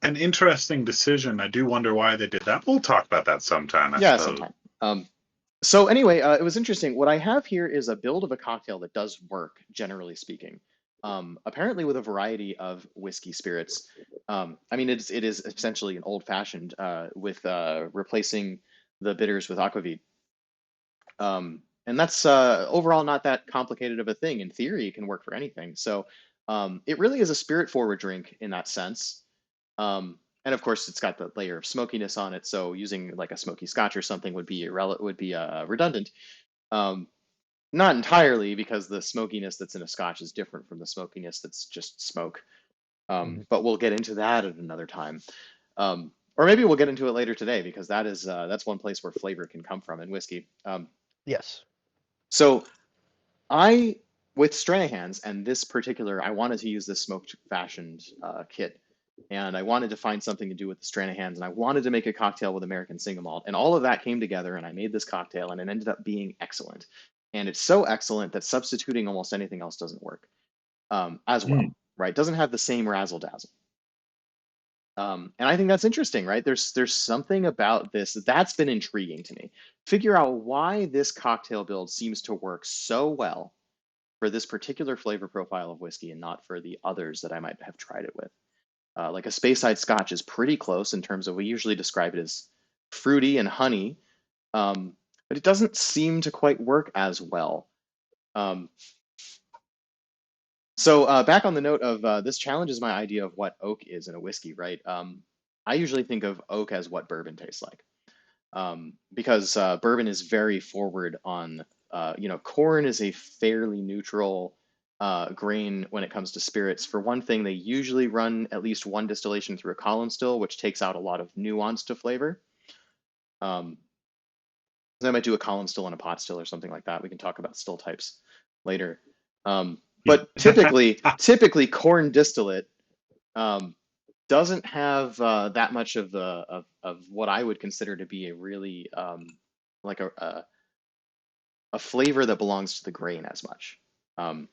and interesting decision. I do wonder why they did that. We'll talk about that sometime, I Yeah, suppose. sometime. So anyway, it was interesting. What I have here is a build of a cocktail that does work, generally speaking. Apparently with a variety of whiskey spirits. I mean, it is essentially an old fashioned with replacing the bitters with aquavit. And that's overall not that complicated of a thing. In theory, it can work for anything. So it really is a spirit forward drink in that sense. And of course, it's got the layer of smokiness on it. So using like a smoky scotch or something would be redundant. Um, Not entirely, because the smokiness that's in a scotch is different from the smokiness that's just smoke. Mhm. But we'll get into that at another time. Or maybe we'll get into it later today, because that's one place where flavor can come from in whiskey. Yes. So I, with Stranahan's and this particular, I wanted to use this smoked fashioned kit, and I wanted to find something to do with the Stranahan's, and I wanted to make a cocktail with American single malt, and all of that came together, and I made this cocktail, and it ended up being excellent. And it's so excellent that substituting almost anything else doesn't work as well, Hmm. right? Doesn't have the same razzle dazzle. And I think that's interesting, right? There's something about this that's been intriguing to me. Figure out why this cocktail build seems to work so well for this particular flavor profile of whiskey and not for the others that I might have tried it with. Like a Speyside Scotch is pretty close in terms of we usually describe it as fruity and honey, but it doesn't seem to quite work as well. Um, so back on the note of this challenges my idea of what oak is in a whiskey, right? I usually think of oak as what bourbon tastes like, because bourbon is very forward on, corn is a fairly neutral grain when it comes to spirits. For one thing, they usually run at least one distillation through a column still, which takes out a lot of nuance to flavor. Um, I might do a column still and a pot still or something like that. We can talk about still types later. Yeah. But typically, corn distillate um, doesn't have that much of what I would consider to be a really like a flavor that belongs to the grain as much. Um,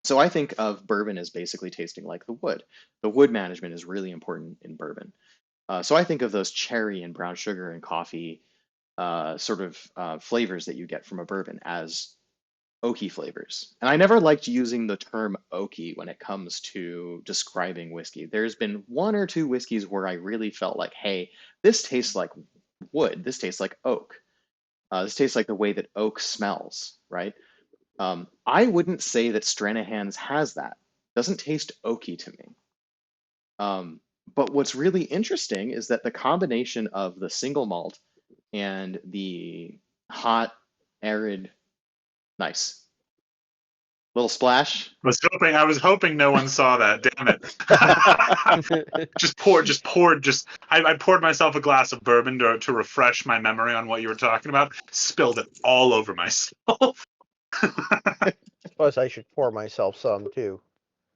so I think of bourbon as basically tasting like the wood. The wood management is really important in bourbon. So I think of those cherry and brown sugar and coffee sort of flavors that you get from a bourbon as oaky flavors. And I never liked using the term oaky when it comes to describing whiskey. There's been one or two whiskeys where I really felt like, hey, this tastes like wood. This tastes like oak. This tastes like the way that oak smells, right? I wouldn't say that Stranahan's has that. Doesn't taste oaky to me. Um, but what's really interesting is that the combination of the single malt and the hot, arid, nice. Little splash. I was hoping no one saw that. Damn it. I poured myself a glass of bourbon to refresh my memory on what you were talking about. Spilled it all over myself. Suppose I should pour myself some too.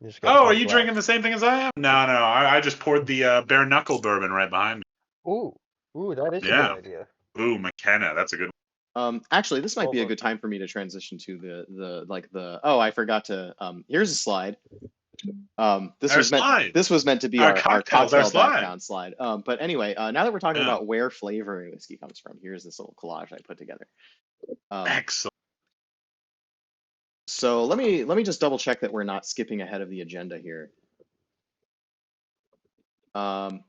Just got a Oh, are big you glass. drinking the same thing as I am? No, I just poured the bare knuckle bourbon right behind me. Ooh, that is a good Yeah. idea. Ooh, McKenna, that's a good Actually, this might Hold be a on. good time for me to transition to oh, I forgot to here's a slide. Our slide. This was meant to be Our our cocktails, our cocktail slide. background slide. But anyway, now that we're talking Yeah. about where flavor in whiskey comes from, here's this little collage I put together. Excellent. So let me just double check that we're not skipping ahead of the agenda here. Um,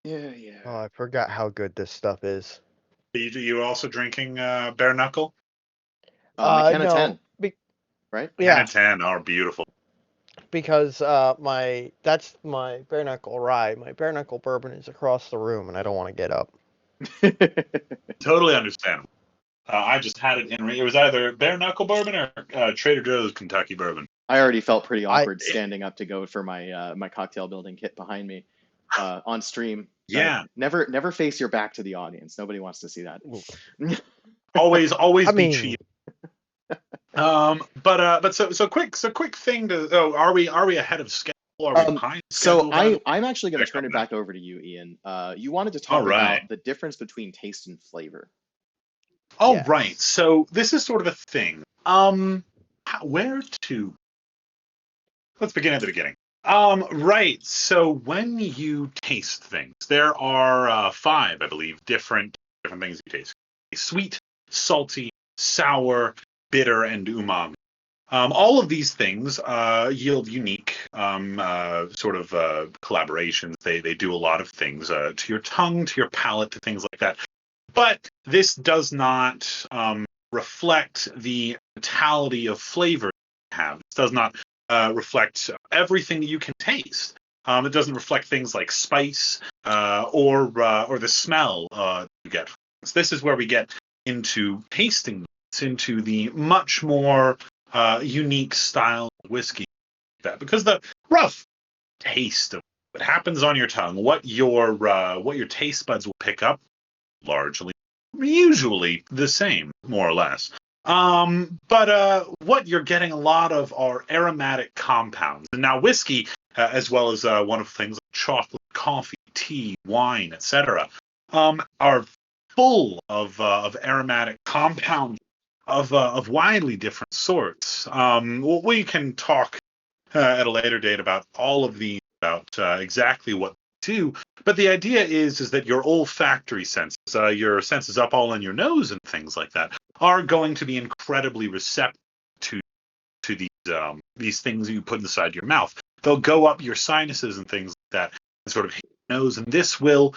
yeah. Oh, I forgot how good this stuff is. You also drinking bare knuckle? McKenna No, 10, right? yeah, 10 are beautiful. because that's my bare knuckle rye. My bare knuckle bourbon is across the room, and I don't want to get up. Totally understandable. I just had it it was either bare knuckle bourbon or Trader Joe's Kentucky bourbon. I already felt pretty I awkward standing up to go for my cocktail building kit behind me on stream. Yeah. Never face your back to the audience. Nobody wants to see that. Always I be cheap. mean, But quick thing to are we ahead of schedule? Are we behind So schedule, by the way? I'm actually going to turn it Okay. back over to you, Ian. You wanted to All talk right. about the difference between taste and flavor. All right. yes. So this is sort of a thing. Where to? Let's begin at the beginning. Right. So when you taste things, there are 5, I believe, different things you taste: sweet, salty, sour, bitter, and umami. All of these things yield unique collaborations. They do a lot of things to your tongue, to your palate, to things like that. But this does not reflect the totality of flavor you have. This does not reflect everything that you can taste. It doesn't reflect things like spice or the smell you get. So this is where we get into tasting notes, into the much more unique style of whiskey, because the rough taste of what happens on your tongue, what your taste buds will pick up, largely, usually the same, more or less. But what you're getting a lot of are aromatic compounds. And now whiskey, as well as one of things like chocolate, coffee, tea, wine, etc., are full of aromatic compounds of widely different sorts. We can talk at a later date about all of these, about exactly what they do. But the idea is that your olfactory senses, your senses up all in your nose and things like that, are going to be incredibly receptive to these things that you put inside your mouth. They'll go up your sinuses and things like that, and sort of hit your nose, and this will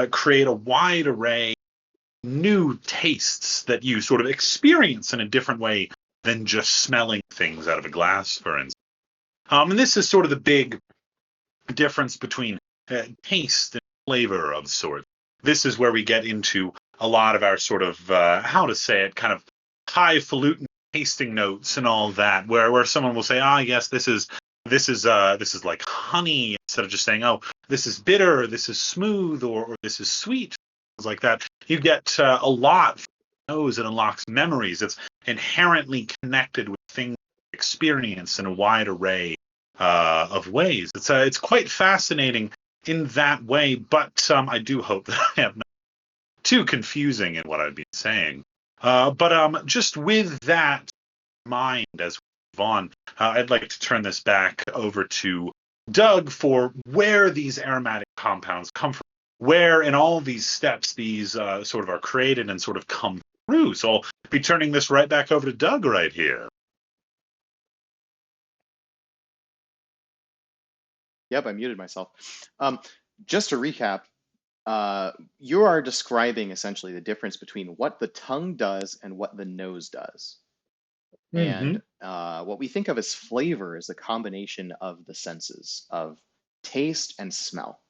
create a wide array of new tastes that you sort of experience in a different way than just smelling things out of a glass, for instance. And this is sort of the big difference between taste and flavor of sorts. This is where we get into a lot of our sort of how to say it, kind of highfalutin tasting notes and all that, where someone will say, yes, this is like honey, instead of just saying, oh, this is bitter, or this is smooth, or this is sweet, things like that. You get a lot from the nose. It unlocks memories. It's inherently connected with things experience in a wide array of ways. It's quite fascinating in that way, but I do hope that I am not too confusing in what I've been saying. But just with that in mind, as we move on, I'd like to turn this back over to Doug for where these aromatic compounds come from, where in all these steps these sort of are created and sort of come through. So I'll be turning this right back over to Doug right here. Yep, I muted myself. Just to recap, you are describing essentially the difference between what the tongue does and what the nose does. Mm-hmm. And what we think of as flavor is the combination of the senses of taste and smell.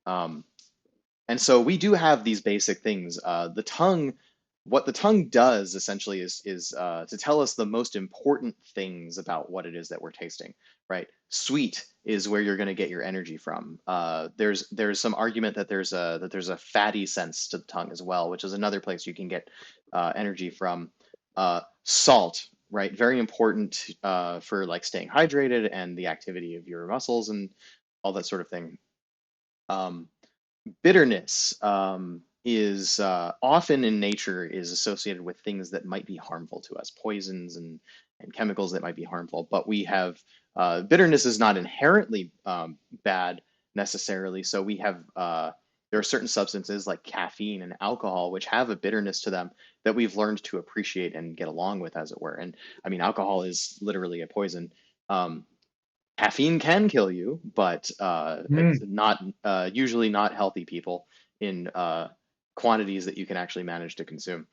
And so we do have these basic things. The tongue what the tongue does essentially is to tell us the most important things about what it is that we're tasting, right? Sweet is where you're going to get your energy from. There's some argument that there's a fatty sense to the tongue as well, which is another place you can get energy from. Salt, right? Very important for like staying hydrated and the activity of your muscles and all that sort of thing. Um, Bitterness is often in nature is associated with things that might be harmful to us, poisons and chemicals that might be harmful. But we have bitterness is not inherently bad necessarily. So we have there are certain substances like caffeine and alcohol which have a bitterness to them that we've learned to appreciate and get along with, as it were. And I mean, alcohol is literally a poison. Um, Caffeine can kill you, but it's not usually not healthy people in quantities that you can actually manage to consume.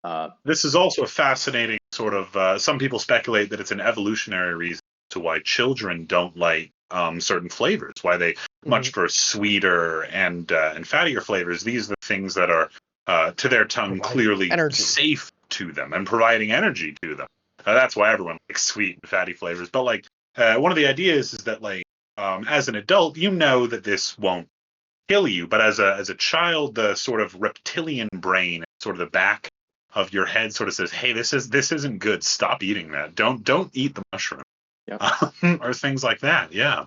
Uh, This is also a fascinating sort of. Some people speculate that it's an evolutionary reason to why children don't like certain flavors, why they Mhm. much for sweeter and fattier flavors. These are the things that are to their tongue Providing clearly energy. safe to them and providing energy to them. That's why everyone likes sweet and fatty flavors. But like one of the ideas is that like as an adult, you know that this won't kill you, but as a child, the sort of reptilian brain, sort of the back of your head, sort of says, "Hey, this isn't good. Stop eating that. Don't eat the mushroom," yeah, or things like that. Yeah,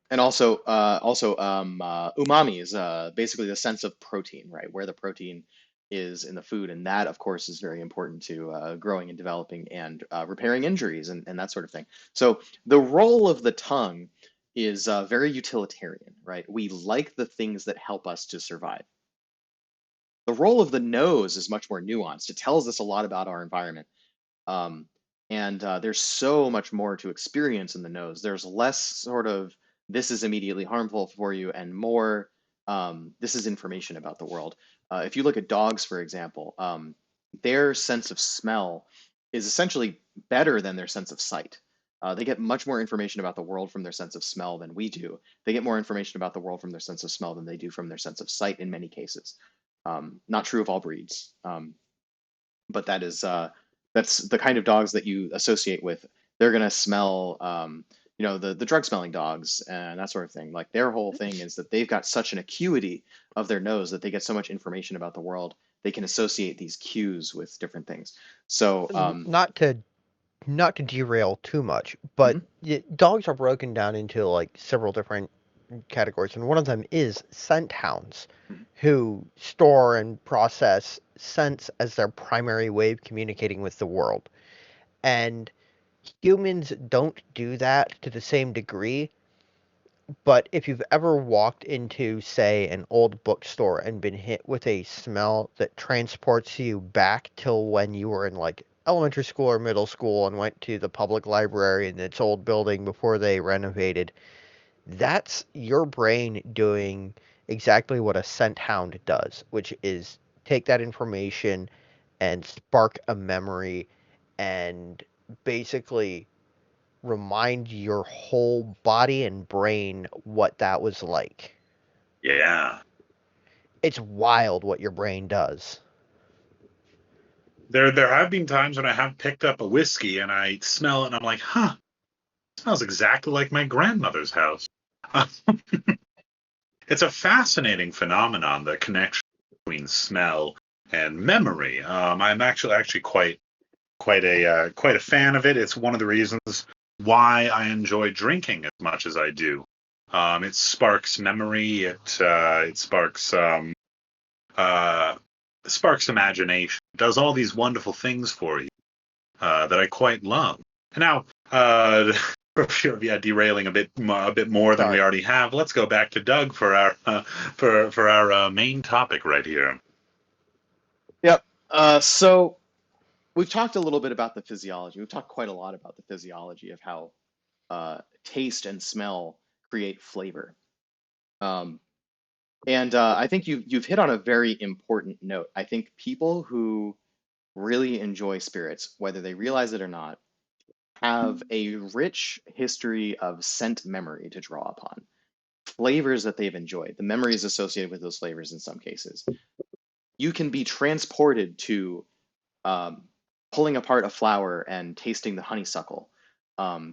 and also umami is basically the sense of protein, right? Where the protein is in the food, and that, of course, is very important to growing and developing and repairing injuries and that sort of thing. So the role of the tongue is very utilitarian, right? We like the things that help us to survive. The role of the nose is much more nuanced. It tells us a lot about our environment. Um, and there's so much more to experience in the nose. There's less sort of this is immediately harmful for you and more this is information about the world. If you look at dogs, for example, their sense of smell is essentially better than their sense of sight. They get much more information about the world from their sense of smell than we do. They get more information about the world from their sense of smell than they do from their sense of sight in many cases. Not true of all breeds, but that's the kind of dogs that you associate with. They're gonna smell, the drug smelling dogs and that sort of thing. Like their whole thing is that they've got such an acuity of their nose that they get so much information about the world. They can associate these cues with different things. So, Not to derail too much, but mhm, dogs are broken down into like several different categories, and one of them is scent hounds, mhm. who store and process scents as their primary way of communicating with the world. And humans don't do that to the same degree, but if you've ever walked into, say, an old bookstore and been hit with a smell that transports you back till when you were in like elementary school or middle school and went to the public library in its old building before they renovated, that's your brain doing exactly what a scent hound does, which is take that information and spark a memory and basically remind your whole body and brain what that was like. yeah. It's wild what your brain does. There have been times when I have picked up a whiskey and I smell it and I'm like, huh, it smells exactly like my grandmother's house. It's a fascinating phenomenon, the connection between smell and memory. I'm actually quite a fan of it. It's one of the reasons why I enjoy drinking as much as I do. It sparks memory. It uh, sparks imagination. It does all these wonderful things for you that I quite love. And now, yeah, derailing a bit more than we Sorry. already have. Let's go back to Doug for our for our main topic right here. Yep. So we've talked a little bit about the physiology. We've talked quite a lot about the physiology of how taste and smell create flavor. Um, And I think you've hit on a very important note. I think people who really enjoy spirits, whether they realize it or not, have a rich history of scent memory to draw upon. Flavors that they've enjoyed, the memories associated with those flavors in some cases. You can be transported to um, pulling apart a flower and tasting the honeysuckle.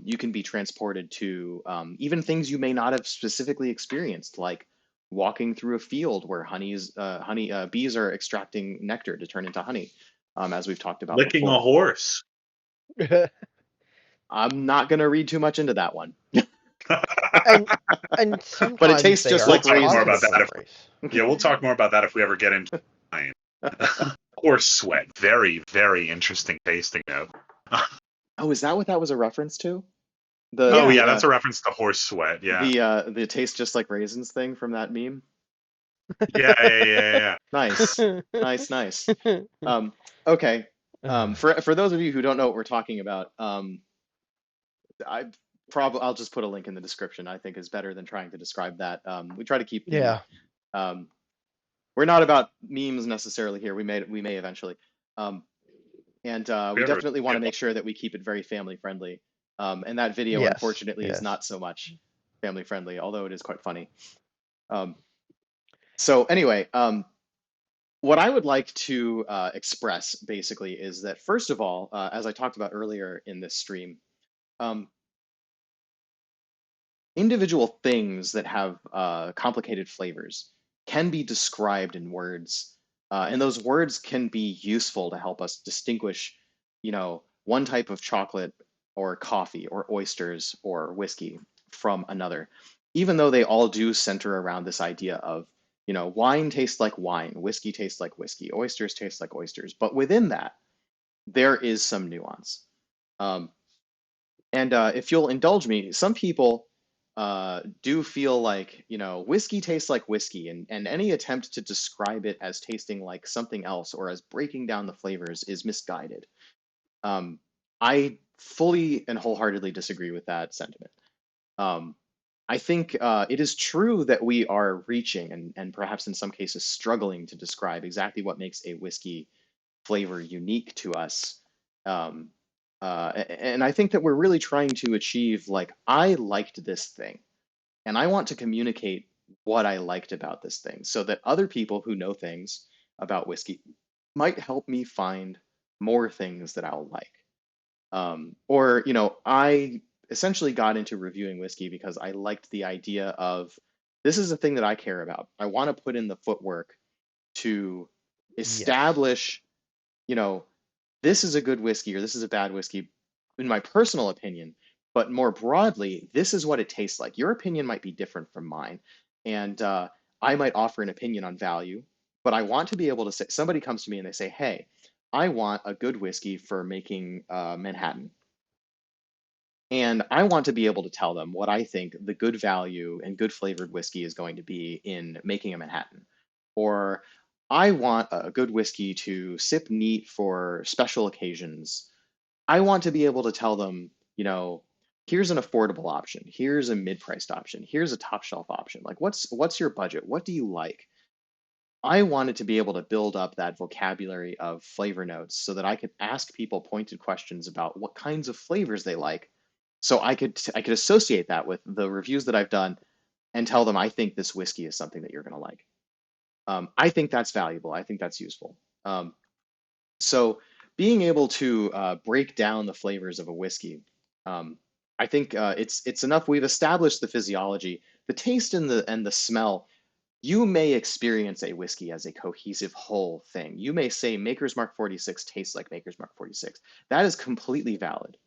You can be transported to even things you may not have specifically experienced, like walking through a field where bees are extracting nectar to turn into honey, as we've talked about Licking a before. horse. I'm not going to read too much into that one, and but it sometimes tastes they just are We'll like talk more about positive raisins. that memories. yeah, we'll talk more about that if we ever get into wine. Horse sweat. Very, very interesting tasting note. Oh, is that what that was a reference to? Oh Yeah. yeah, that's a reference to horse sweat. Yeah. The taste just like raisins thing from that meme. Yeah. Nice, nice, nice. Okay. For those of you who don't know what we're talking about, I'll just put a link in the description. I think is better than trying to describe that. We try to keep the Yeah. um, we're not about memes necessarily here. We may eventually, um, and we We ever definitely want to make sure that we keep it very family friendly. And that video, Yes. unfortunately, is Yes. not so much family friendly, although it is quite funny. Um, so anyway, what I would like to express basically is that first of all, as I talked about earlier in this stream, um, individual things that have complicated flavors can be described in words, and those words can be useful to help us distinguish, one type of chocolate or coffee or oysters or whiskey from another, even though they all do center around this idea of, wine tastes like wine, whiskey tastes like whiskey, oysters taste like oysters. But within that, there is some nuance. Um, and if you'll indulge me, some people do feel like, whiskey tastes like whiskey, and any attempt to describe it as tasting like something else or as breaking down the flavors is misguided. Um, I fully and wholeheartedly disagree with that sentiment. Um, I think it is true that we are reaching and perhaps in some cases struggling to describe exactly what makes a whiskey flavor unique to us. Um, and I think that we're really trying to achieve, like, I liked this thing, and I want to communicate what I liked about this thing so that other people who know things about whiskey might help me find more things that I'll like. Or, I essentially got into reviewing whiskey because I liked the idea of this is a thing that I care about. I want to put in the footwork to Yes. establish, you know, this is a good whiskey or this is a bad whiskey, in my personal opinion. But more broadly, this is what it tastes like. Your opinion might be different from mine. And I might offer an opinion on value, but I want to be able to say, somebody comes to me and they say, hey, I want a good whiskey for making Manhattan. And I want to be able to tell them what I think the good value and good flavored whiskey is going to be in making a Manhattan. Or I want a good whiskey to sip neat for special occasions. I want to be able to tell them, here's an affordable option, here's a mid-priced option, here's a top shelf option. Like what's your budget? What do you like? I wanted to be able to build up that vocabulary of flavor notes so that I could ask people pointed questions about what kinds of flavors they like. So I could associate that with the reviews that I've done and tell them I think this whiskey is something that you're going to like. I think that's valuable. I think that's useful. So being able to break down the flavors of a whiskey, um, I think it's enough. We've established the physiology, the taste, and the smell. You may experience a whiskey as a cohesive whole thing. You may say Maker's Mark 46 tastes like Maker's Mark 46. That is completely valid.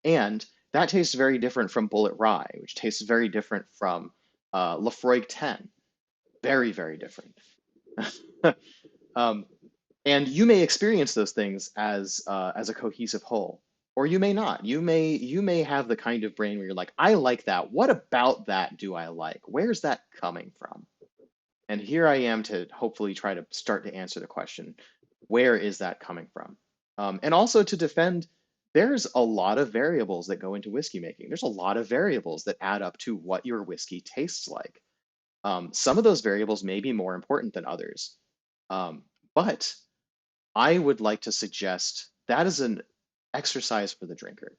And that tastes very different from Bullet Rye, which tastes very different from Lafroig 10. Very, very different. um, and you may experience those things as a cohesive whole, or you may not. You may have the kind of brain where you're like, I like that. What about that do I like? Where's that coming from? And here I am to hopefully try to start to answer the question, where is that coming from? And also to defend, there's a lot of variables that go into whiskey making. There's a lot of variables that add up to what your whiskey tastes like. Some of those variables may be more important than others. But I would like to suggest that is an exercise for the drinker.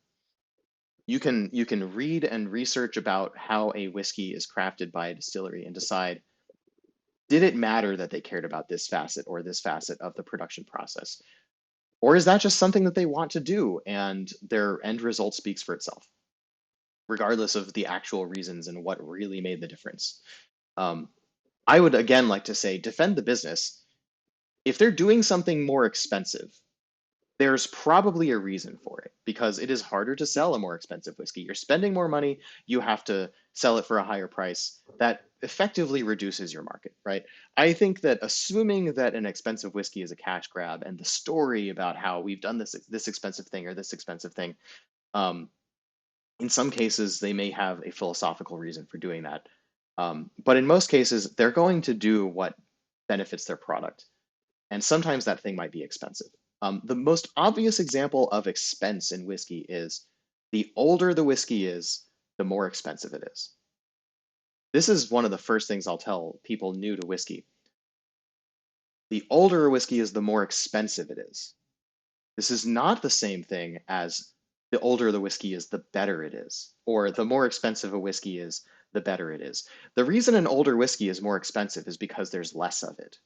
You can read and research about how a whiskey is crafted by a distillery and decide, did it matter that they cared about this facet or this facet of the production process? Or is that just something that they want to do and their end result speaks for itself, regardless of the actual reasons and what really made the difference? Um, I would again like to say defend the business. If they're doing something more expensive, there's probably a reason for it because it is harder to sell a more expensive whiskey. You're spending more money, you have to sell it for a higher price. That effectively reduces your market, right? I think that assuming that an expensive whiskey is a cash grab and the story about how we've done this expensive thing or this expensive thing, um, in some cases they may have a philosophical reason for doing that. But in most cases, they're going to do what benefits their product. And sometimes that thing might be expensive. The most obvious example of expense in whiskey is the older the whiskey is, the more expensive it is. This is one of the first things I'll tell people new to whiskey. The older a whiskey is, the more expensive it is. This is not the same thing as the older the whiskey is, the better it is, or the more expensive a whiskey is, the better it is. The reason an older whiskey is more expensive is because there's less of it.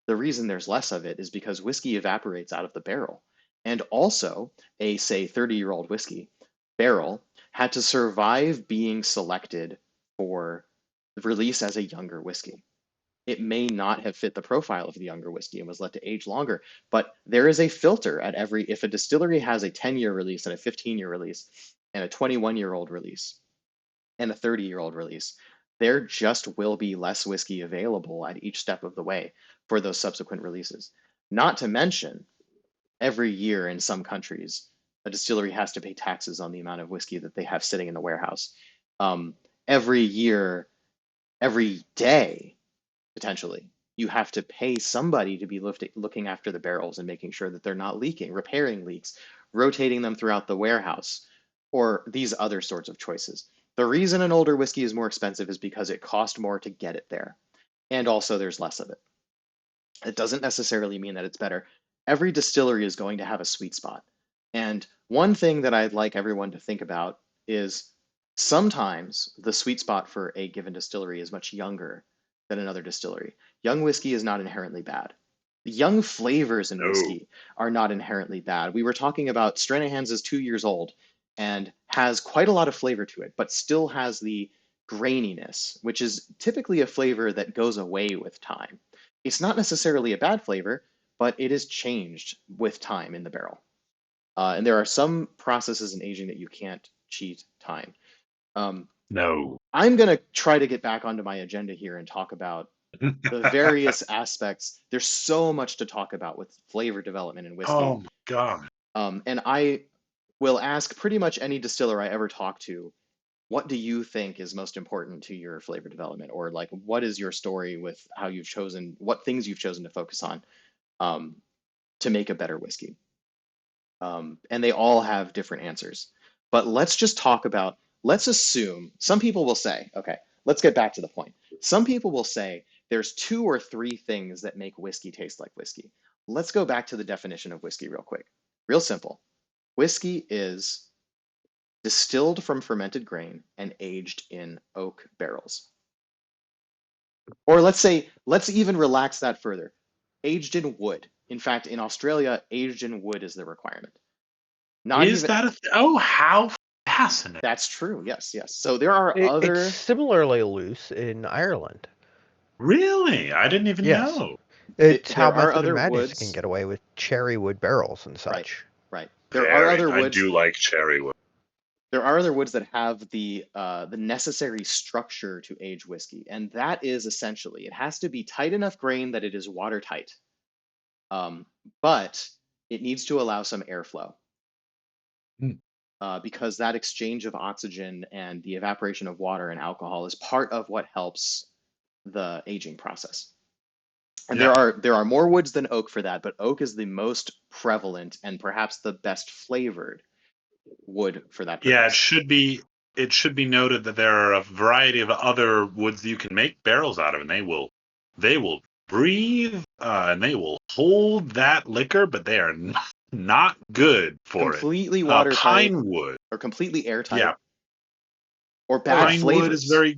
The reason there's less of it is because whiskey evaporates out of the barrel. And also, a, say, 30-year-old whiskey barrel had to survive being selected for release as a younger whiskey. It may not have fit the profile of the younger whiskey and was let to age longer, but there is a filter at every, if a distillery has a 10-year release and a 15-year release and a 21-year-old release and a 30-year-old release, there just will be less whiskey available at each step of the way for those subsequent releases. Not to mention, every year in some countries, a distillery has to pay taxes on the amount of whiskey that they have sitting in the warehouse. Every year, every day, potentially, you have to pay somebody to be looking after the barrels and making sure that they're not leaking, repairing leaks, rotating them throughout the warehouse, or these other sorts of choices. The reason an older whiskey is more expensive is because it cost more to get it there. And also there's less of it. It doesn't necessarily mean that it's better. Every distillery is going to have a sweet spot. And one thing that I'd like everyone to think about is sometimes the sweet spot for a given distillery is much younger than another distillery. Young whiskey is not inherently bad. Young flavors in No. whiskey are not inherently bad. We were talking about Stranahan's is 2 years old and has quite a lot of flavor to it, but still has the graininess, which is typically a flavor that goes away with time. It's not necessarily a bad flavor, but it is changed with time in the barrel. And there are some processes in aging that you can't cheat time. No. I'm going to try to get back onto my agenda here and talk about the various aspects. There's so much to talk about with flavor development in whiskey. Oh my God. And I will ask pretty much any distiller I ever talk to, what do you think is most important to your flavor development? Or like, what is your story with how you've chosen, what things you've chosen to focus on to make a better whiskey? And they all have different answers. But let's just talk about, let's assume, some people will say, okay, let's get back to the point. Some people will say there's 2 or 3 things that make whiskey taste like whiskey. Let's go back to the definition of whiskey real quick. Real simple. Whiskey is distilled from fermented grain and aged in oak barrels. Or let's say, let's even relax that further. Aged in wood. In fact, in Australia, aged in wood is the requirement. Not Is even, that oh, how fascinating. that's true. Yes, yes. So there are other, It's similarly loose in Ireland. Really? I didn't even Yes. know. It's how there are Method other and Madness woods. can get away with cherry wood barrels and Right. such. Right. There are other I woods. do like cherry wood. There are other woods that have the necessary structure to age whiskey, and that is essentially it has to be tight enough grain that it is watertight, but it needs to allow some airflow because that exchange of oxygen and the evaporation of water and alcohol is part of what helps the aging process. And Yeah. there are more woods than oak for that, but oak is the most prevalent and perhaps the best flavored wood for that purpose. Yeah, it should be noted that there are a variety of other woods you can make barrels out of, and they will breathe and they will hold that liquor, but they are not good for Completely it. watertight Pine wood. or completely airtight. Yeah. Or bad Pine flavors. wood is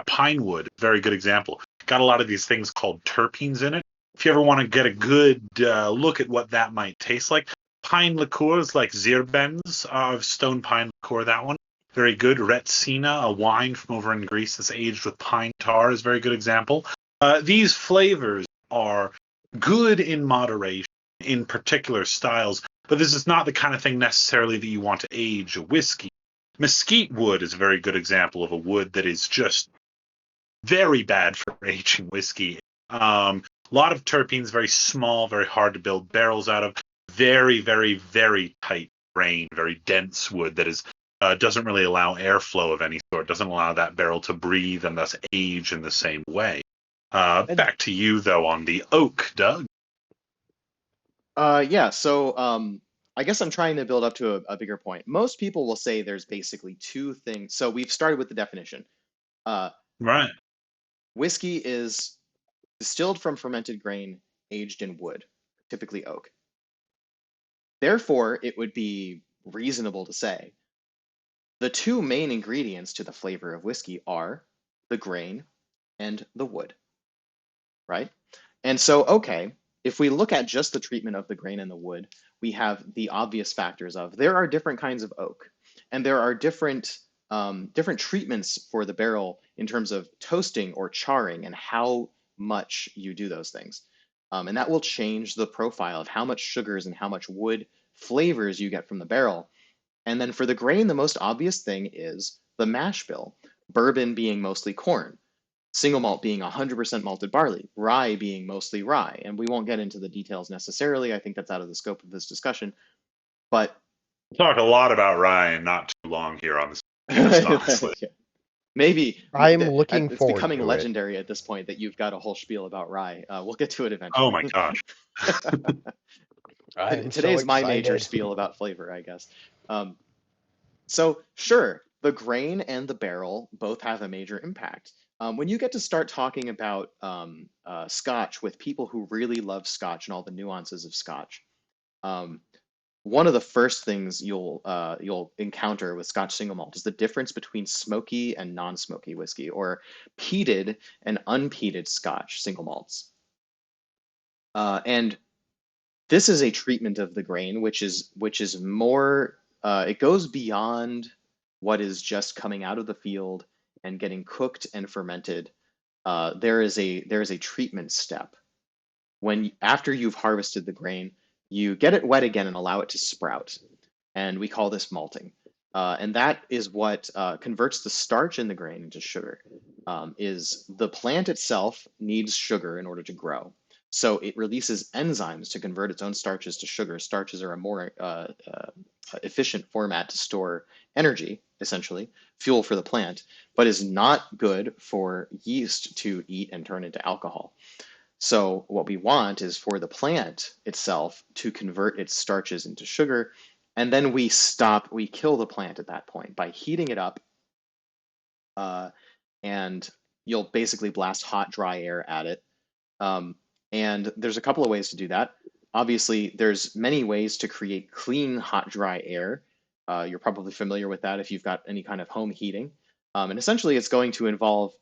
pine wood, very good example. Got a lot of these things called terpenes in it. if you ever want to get a good look at what that might taste like, pine liqueurs like Zirbens of stone pine liqueur, that one. Very good. Retsina, a wine from over in Greece that's aged with pine tar, is a very good example. These flavors are good in moderation in particular styles, but this is not the kind of thing necessarily that you want to age a whiskey. Mesquite wood is a very good example of a wood that is just very bad for aging whiskey. A lot of terpenes, very small, very hard to build barrels out of. Very, very, very tight grain, very dense wood that is doesn't really allow airflow of any sort, doesn't allow that barrel to breathe and thus age in the same way. Back to you, though, on the oak, Doug. Yeah, so I guess I'm trying to build up to a bigger point. Most people will say there's basically two things. So we've started with the definition. Uh, Right. Whiskey is distilled from fermented grain, aged in wood, typically oak. Therefore, it would be reasonable to say the two main ingredients to the flavor of whiskey are the grain and the wood, right? And so, okay, if we look at just the treatment of the grain and the wood, we have the obvious factors of there are different kinds of oak, and there are different treatments for the barrel in terms of toasting or charring and how much you do those things. And that will change the profile of how much sugars and how much wood flavors you get from the barrel. And then for the grain, the most obvious thing is the mash bill, bourbon being mostly corn, single malt being 100% malted barley, rye being mostly rye. And we won't get into the details necessarily. I think that's out of the scope of this discussion. But We talk a lot about rye and not too long here on this podcast, honestly. maybe I'm looking it's forward becoming to it. legendary at this point that you've got a whole spiel about rye. We'll get to it eventually. Oh my gosh. I'm so Today's my major excited. spiel about flavor, I guess. So sure, the grain and the barrel both have a major impact. When you get to start talking about Scotch with people who really love Scotch and all the nuances of Scotch, um, one of the first things you'll encounter with Scotch single malt is the difference between smoky and non-smoky whiskey, or peated and unpeated Scotch single malts. And this is a treatment of the grain, which is more. It goes beyond what is just coming out of the field and getting cooked and fermented. There is a treatment step when after you've harvested the grain, you get it wet again and allow it to sprout, and we call this malting. And that is what converts the starch in the grain into sugar. Is the plant itself needs sugar in order to grow. So it releases enzymes to convert its own starches to sugar. Starches are a more efficient format to store energy, essentially, fuel for the plant, but is not good for yeast to eat and turn into alcohol. So what we want is for the plant itself to convert its starches into sugar, and then we kill the plant at that point by heating it up, uh, and you'll basically blast hot, dry air at it. Um, and there's a couple of ways to do that. Obviously, there's many ways to create clean, hot, dry air. You're probably familiar with that if you've got any kind of home heating. And essentially, it's going to involve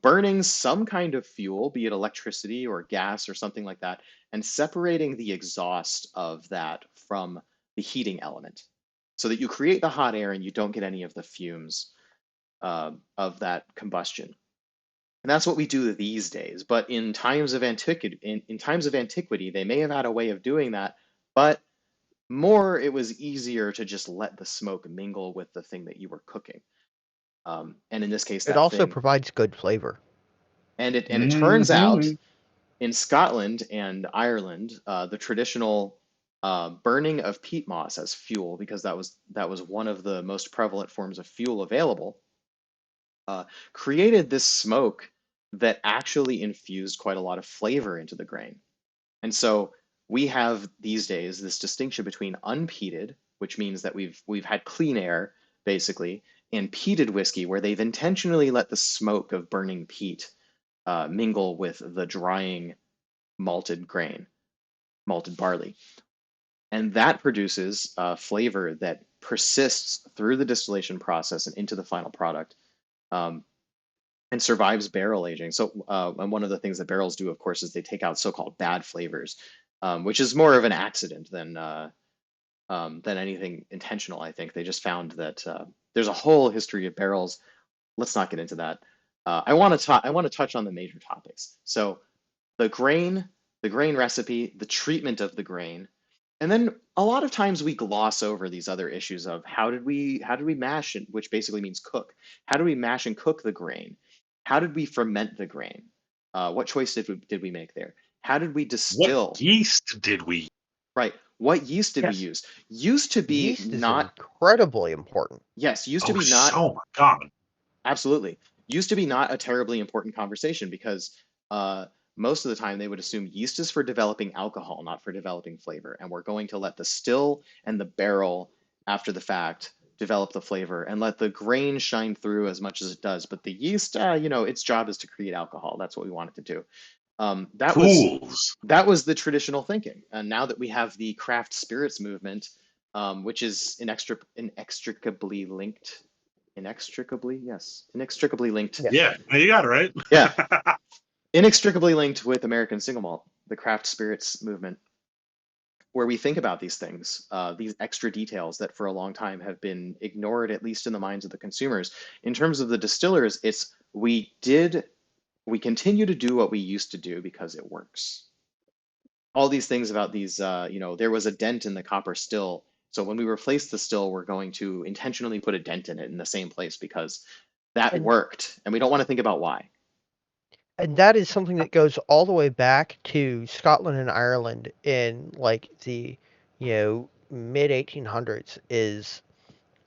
burning some kind of fuel, be it electricity or gas or something like that, and separating the exhaust of that from the heating element so that you create the hot air and you don't get any of the fumes of that combustion. And that's what we do these days. But in times of antiquity, in times of antiquity, they may have had a way of doing that, but more it was easier to just let the smoke mingle with the thing that you were cooking. And in this case, It that also thing, provides good flavor. and it turns out Mhm. in Scotland and Ireland, the traditional burning of peat moss as fuel, because that was one of the most prevalent forms of fuel available, created this smoke that actually infused quite a lot of flavor into the grain. And so we have these days this distinction between unpeated, which means that we've had clean air basically, and peated whiskey, where they've intentionally let the smoke of burning peat mingle with the drying malted grain, malted barley. And that produces a flavor that persists through the distillation process and into the final product. Um, and survives barrel aging. So, and one of the things that barrels do, of course, is they take out so-called bad flavors, which is more of an accident than anything intentional. I think they just found that there's a whole history of barrels. Let's not get into that. I want to touch on the major topics. So the grain, the grain recipe, the treatment of the grain, and then a lot of times we gloss over these other issues of how did we mash it, which basically means cook. How do we mash and cook the grain? How did we ferment the grain? What choice did we make there? How did we What distill? yeast did we? Right. What yeast did we Yes. use? Used to be Yeast is not, incredibly important. yes, used to Oh, be not, so my God. absolutely. Used to be not a terribly important conversation because uh, most of the time they would assume yeast is for developing alcohol, not for developing flavor. And we're going to let the still and the barrel after the fact develop the flavor and let the grain shine through as much as it does. But the yeast, its job is to create alcohol. That's what we want it to do. Um, that was Fools. that was the traditional thinking. And now that we have the craft spirits movement, which is inextricably linked. Yes. Yeah, you got it right. Yeah, inextricably linked with American single malt, the craft spirits movement, where we think about these things, these extra details that for a long time have been ignored, at least in the minds of the consumers. In terms of the distillers, it's we continue to do what we used to do because it works. All these things about these, there was a dent in the copper still. So when we replace the still, we're going to intentionally put a dent in it in the same place because that And worked. And we don't want to think about why. and that is something that goes all the way back to Scotland and Ireland in like the, mid 1800s. Is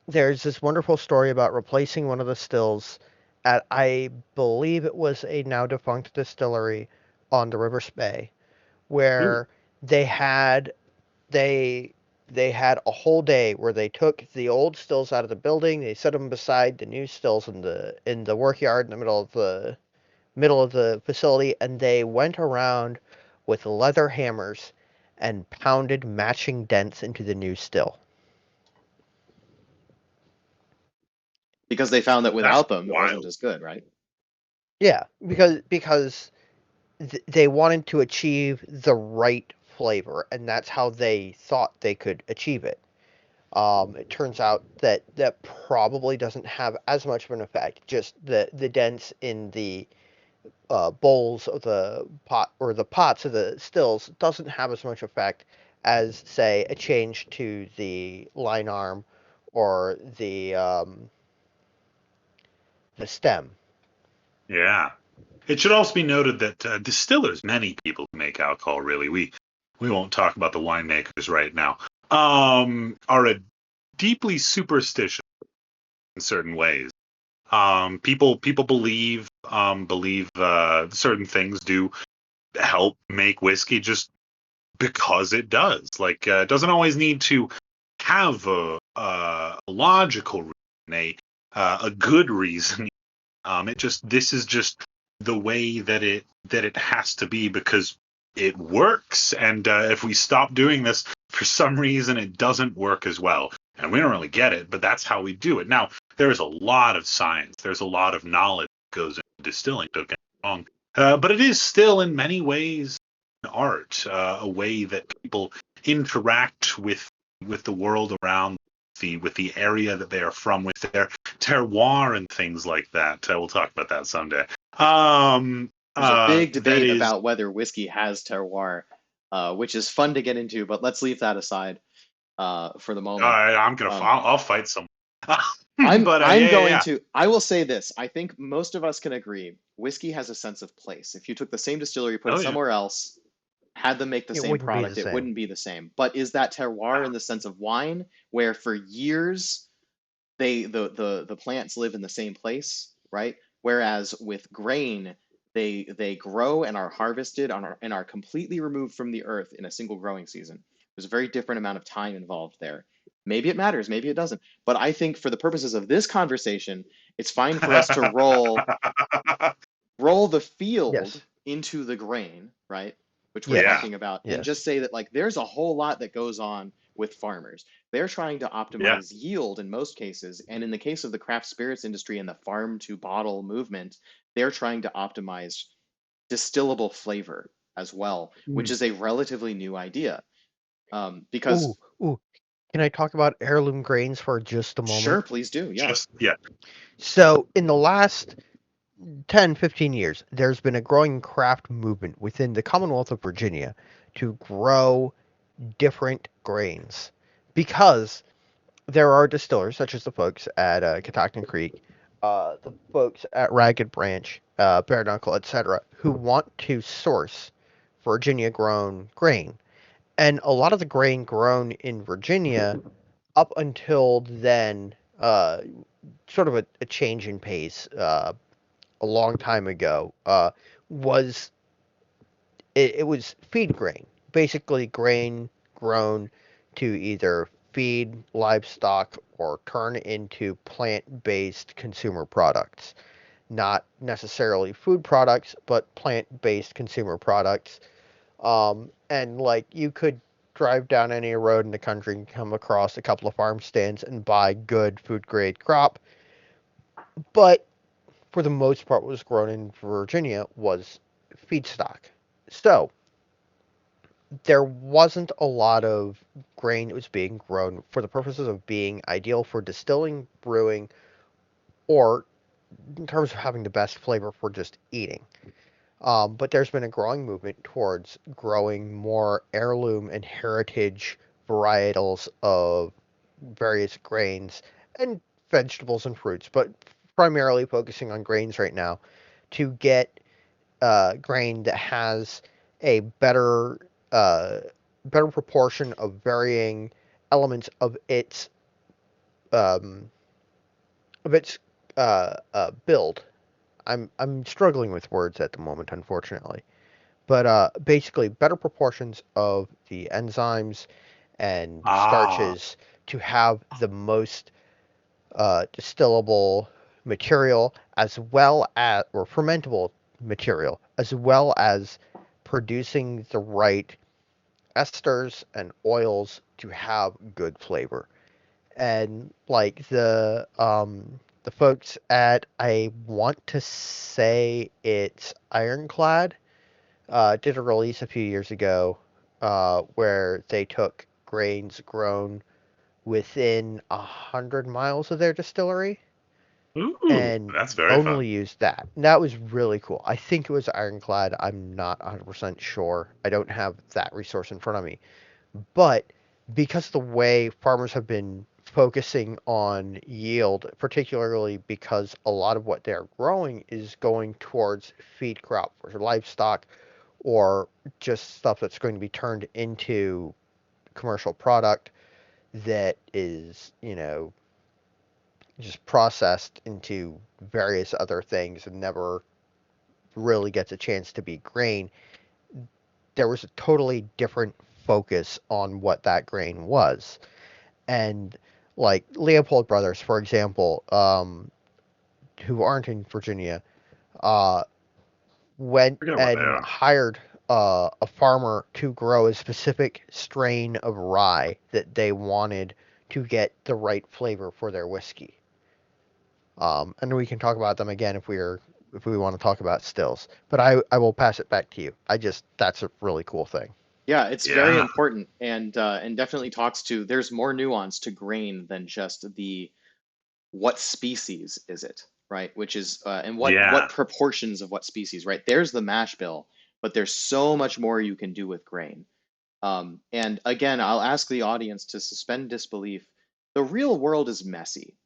there's this wonderful story about replacing one of the stills at, I believe it was a now defunct distillery on the River Spey, Ooh, where they had they they had a whole day where they took the old stills out of the building, they set them beside the new stills in the work yard in the middle of the facility, and they went around with leather hammers and pounded matching dents into the new still. Because they found that that's without them, it wasn't wild. as good, right? Yeah, because they wanted to achieve the right flavor, and that's how they thought they could achieve it. It turns out that that probably doesn't have as much of an effect. Just the dents in the bowls of the pot or the pots of the stills doesn't have as much effect as, say, a change to the line arm or the stem. Yeah. It should also be noted that distillers, many people who make alcohol, really, we won't talk about the winemakers right now, are a deeply superstitious in certain ways. People believe certain things do help make whiskey just because it does. Like it doesn't always need to have a logical reason, a good reason. It just this is just the way that it has to be because it works. And if we stop doing this for some reason, it doesn't work as well. And we don't really get it, but that's how we do it. Now, there is a lot of science. There's a lot of knowledge that goes into distilling. Don't get me wrong, but it is still in many ways an art, a way that people interact with the world around with the area that they are from, with their terroir and things like that. We'll talk about that someday. There's a big That debate is, about whether whiskey has terroir, which is fun to get into, but let's leave that aside for the moment. Um, I'll fight someone. I'm But I'm yeah, yeah, going yeah. to I will say this. I think most of us can agree whiskey has a sense of place. If you took the same distillery, put it Oh yeah. somewhere else, had them make the It same wouldn't be the product, it same. wouldn't be the same. But is that terroir in the sense of wine, where for years the plants live in the same place, right? Whereas with grain, they grow and are harvested and are completely removed from the earth in a single growing season. There's a very different amount of time involved there. Maybe it matters, maybe it doesn't. But I think for the purposes of this conversation, it's fine for us to roll the field Yes. into the grain, right? Which we're Yeah, Yes. talking about, and Yes. just say that like there's a whole lot that goes on with farmers. They're trying to yeah, optimize yield in most cases, and in the case of the craft spirits industry and the farm to bottle movement, they're trying to optimize distillable flavor as well, which Mm. is a relatively new idea. Ooh, Because ooh. Can I talk about heirloom grains for just a sure, moment? please do. Yeah. Just yeah. So, in the last 10, 15 years, there's been a growing craft movement within the Commonwealth of Virginia to grow different grains because there are distillers, such as the folks at Catoctin Creek, the folks at Ragged Branch, Bare Knuckle, etc., who want to source Virginia grown grain. And a lot of the grain grown in Virginia up until then, sort of a change in pace a long time ago, was it was feed grain, basically grain grown to either feed livestock or turn into plant-based consumer products. Not necessarily food products, but plant-based consumer products. And like you could drive down any road in the country and come across a couple of farm stands and buy good food grade crop, but for the most part, what was grown in Virginia was feedstock. So there wasn't a lot of grain that was being grown for the purposes of being ideal for distilling, brewing, or in terms of having the best flavor for just eating. But there's been a growing movement towards growing more heirloom and heritage varietals of various grains and vegetables and fruits, but primarily focusing on grains right now to get grain that has a uh, better proportion of varying elements um, of its build. I'm struggling with words at the moment, unfortunately. But basically, better proportions of the enzymes and Ah. starches to have the most distillable material, as well as, or fermentable material, as well as producing the right esters and oils to have good flavor. And like the folks at, I want to say it's Ironclad, did a release a few years ago where they took grains grown within 100 miles of their distillery Ooh, and that's very fun. only used that. And that was really cool. I think it was Ironclad. I'm not 100% sure. I don't have that resource in front of me. But because the way farmers have been focusing on yield, particularly because a lot of what they're growing is going towards feed crop for livestock or just stuff that's going to be turned into commercial product that is, just processed into various other things and never really gets a chance to be grain. There was a totally different focus on what that grain was. And like Leopold Brothers, for example, who aren't in Virginia, uh, went Forget about and there. hired a farmer to grow a specific strain of rye that they wanted to get the right flavor for their whiskey. And we can talk about them again if we want to talk about stills. But I will pass it back to you. That's a really cool thing. Yeah, it's very Yeah. important and definitely talks to there's more nuance to grain than just the what species is it, right? Which is and what Yeah. proportions of what species, right? There's the mash bill, but there's so much more you can do with grain. And again, I'll ask the audience to suspend disbelief. The real world is messy.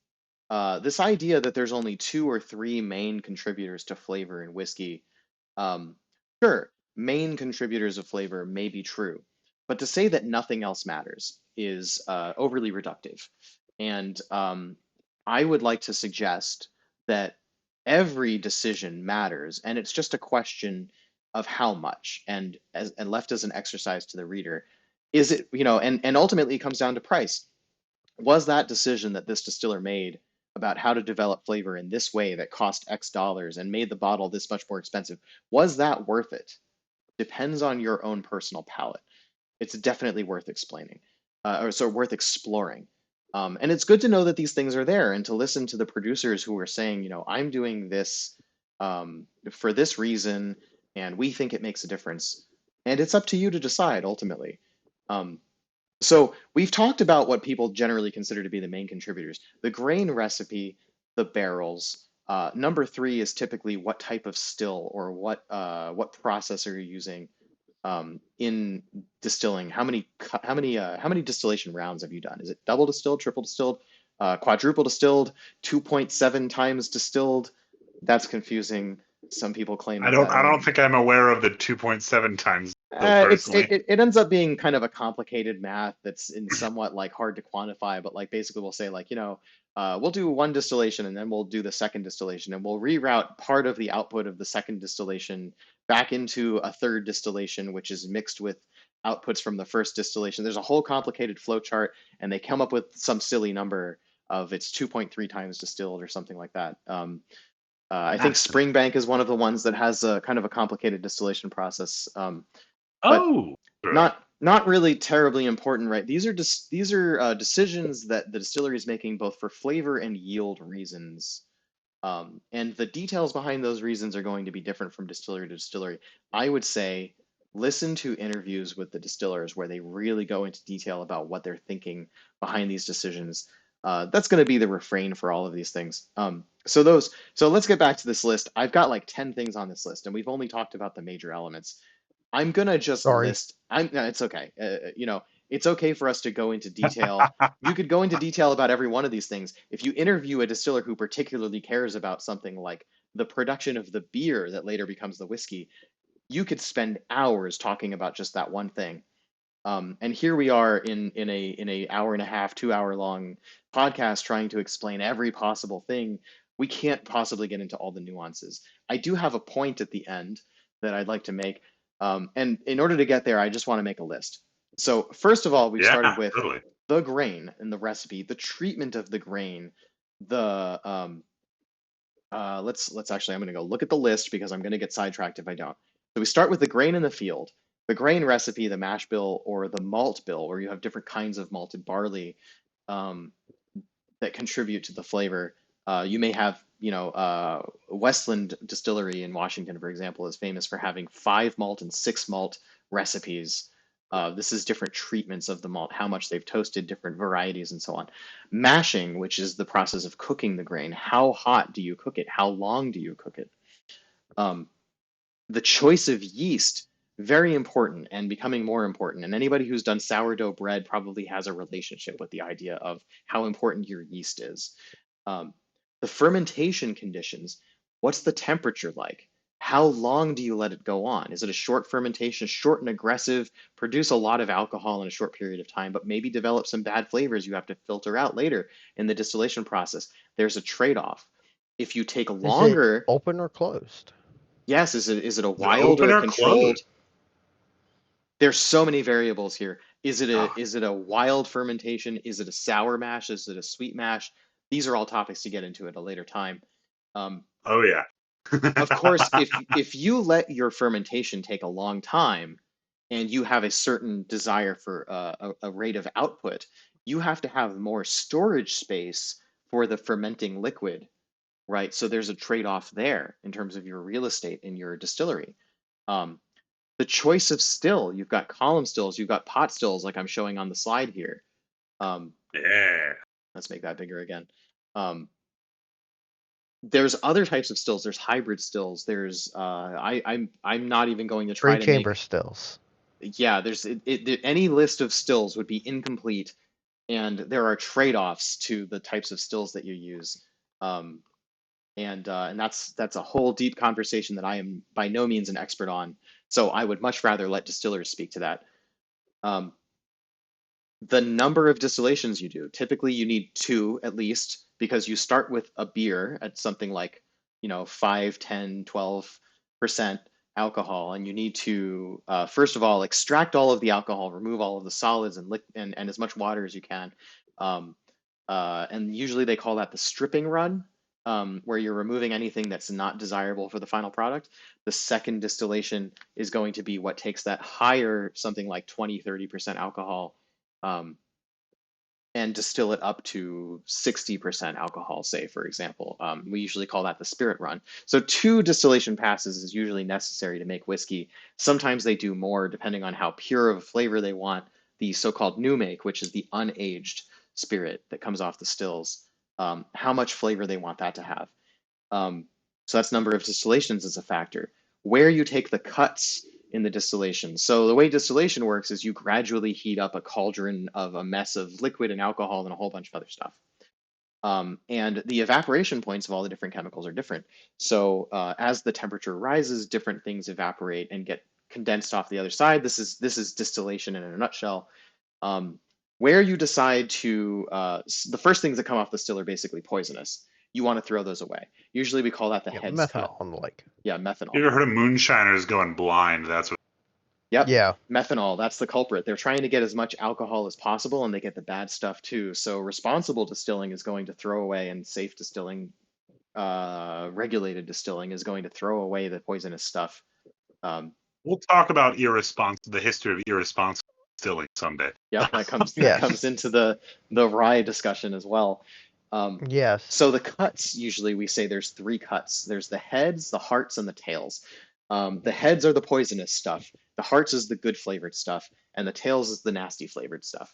This idea that there's only two or three main contributors to flavor in whiskey, um, sure, main contributors of flavor may be true, but to say that nothing else matters is overly reductive. And I would like to suggest that every decision matters, and it's just a question of how much. And left as an exercise to the reader, is it, and ultimately it comes down to price. Was that decision that this distiller made about how to develop flavor in this way that cost X dollars and made the bottle this much more expensive, was that worth it? Depends on your own personal palate. It's definitely worth explaining, or so worth exploring. And it's good to know that these things are there and to listen to the producers who are saying, I'm doing this. for this reason, and we think it makes a difference. And it's up to you to decide ultimately. Um, so we've talked about what people generally consider to be the main contributors: the grain recipe, the barrels. Number three is typically what type of still or what process are you using in distilling. How many distillation rounds have you done? Is it double distilled, triple distilled, quadruple distilled, 2.7 times distilled? That's confusing. Some people claim I that don't that I only don't think I'm aware of the 2.7 times still it's personally. it ends up being kind of a complicated math that's in somewhat like hard to quantify, but like basically we'll say like, we'll do one distillation and then we'll do the second distillation and we'll reroute part of the output of the second distillation back into a third distillation, which is mixed with outputs from the first distillation. There's a whole complicated flow chart, and they come up with some silly number of it's 2.3 times distilled or something like that. I think Fascinating. Springbank is one of the ones that has a kind of a complicated distillation process. But Oh, really? not really terribly important, right? These are decisions that the distillery is making both for flavor and yield reasons, and the details behind those reasons are going to be different from distillery to distillery. I would say listen to interviews with the distillers where they really go into detail about what they're thinking behind these decisions. That's going to be the refrain for all of these things. So let's get back to this list. I've got like 10 things on this list, and we've only talked about the major elements. I'm gonna just Sorry. list. No, it's okay. It's okay for us to go into detail. You could go into detail about every one of these things. If you interview a distiller who particularly cares about something like the production of the beer that later becomes the whiskey, you could spend hours talking about just that one thing. And here we are in a hour and a half, 2 hour long podcast trying to explain every possible thing. We can't possibly get into all the nuances. I do have a point at the end that I'd like to make. And in order to get there, I just want to make a list. So first of all, we've started Yeah, with totally. the grain and the recipe, the treatment of the grain, the let's actually, I'm going to go look at the list because I'm going to get sidetracked if I don't. So we start with the grain in the field, the grain recipe, the mash bill, or the malt bill, where you have different kinds of malted barley um, that contribute to the flavor. You may have, Westland Distillery in Washington, for example, is famous for having 5 malt and 6 malt recipes. This is different treatments of the malt, how much they've toasted, different varieties, and so on. Mashing, which is the process of cooking the grain. How hot do you cook it? How long do you cook it? Um, the choice of yeast, very important and becoming more important. And anybody who's done sourdough bread probably has a relationship with the idea of how important your yeast is. Um, the fermentation conditions, what's the temperature like? How long do you let it go on? Is it a short fermentation, short and aggressive, produce a lot of alcohol in a short period of time, but maybe develop some bad flavors you have to filter out later in the distillation process? There's a trade-off. If you take Is it longer, open or closed? yes, is it a Is it wild or open a or closed? controlled? There's so many variables here. Is it a Oh, is it a wild fermentation? Is it a sour mash? Is it a sweet mash? These are all topics to get into at a later time. Um, oh yeah. of course, if you let your fermentation take a long time and you have a certain desire for a rate of output, you have to have more storage space for the fermenting liquid, right? So there's a trade-off there in terms of your real estate in your distillery. Um, the choice of still, you've got column stills, you've got pot stills, like I'm showing on the slide here. Um, Yeah. let's make that bigger again. Um, there's other types of stills. There's hybrid stills. There's I'm not even going to try Three to chamber make, stills. yeah. Any list of stills would be incomplete, and there are trade-offs to the types of stills that you use. Um, and that's a whole deep conversation that I am by no means an expert on. So I would much rather let distillers speak to that. Um, the number of distillations you do. Typically, you need two at least because you start with a beer at something like, 5, 10, 12% alcohol, and you need to, first of all, extract all of the alcohol, remove all of the solids and as much water as you can. Um, and usually they call that the stripping run, where you're removing anything that's not desirable for the final product. The second distillation is going to be what takes that higher, something like 20, 30% alcohol, um, and distill it up to 60% alcohol, say, for example. We usually call that the spirit run. So 2 distillation passes is usually necessary to make whiskey. Sometimes they do more depending on how pure of a flavor they want. The so-called new make, which is the unaged spirit that comes off the stills, how much flavor they want that to have. Um, so that's number of distillations is a factor. Where you take the cuts in the distillation. So the way distillation works is you gradually heat up a cauldron of a mess of liquid and alcohol and a whole bunch of other stuff. And the evaporation points of all the different chemicals are different. So as the temperature rises, different things evaporate and get condensed off the other side. This is distillation in a nutshell. Where you decide to, the first things that come off the still are basically poisonous. You want to throw those away. Usually we call that the Yeah, heads cut. methanol and the like. Yeah, You methanol. ever heard of moonshiners going blind? That's what. Yep, Yeah. methanol, that's the culprit. They're trying to get as much alcohol as possible and they get the bad stuff too. So responsible distilling is going to throw away, and safe distilling, regulated distilling is going to throw away the poisonous stuff. We'll talk about the history of irresponsible distilling someday. Yep, that Yes. comes into the rye discussion as well. Yes. So the cuts, usually we say there's 3 cuts. There's the heads, the hearts, and the tails. The heads are the poisonous stuff. The hearts is the good flavored stuff, and the tails is the nasty flavored stuff.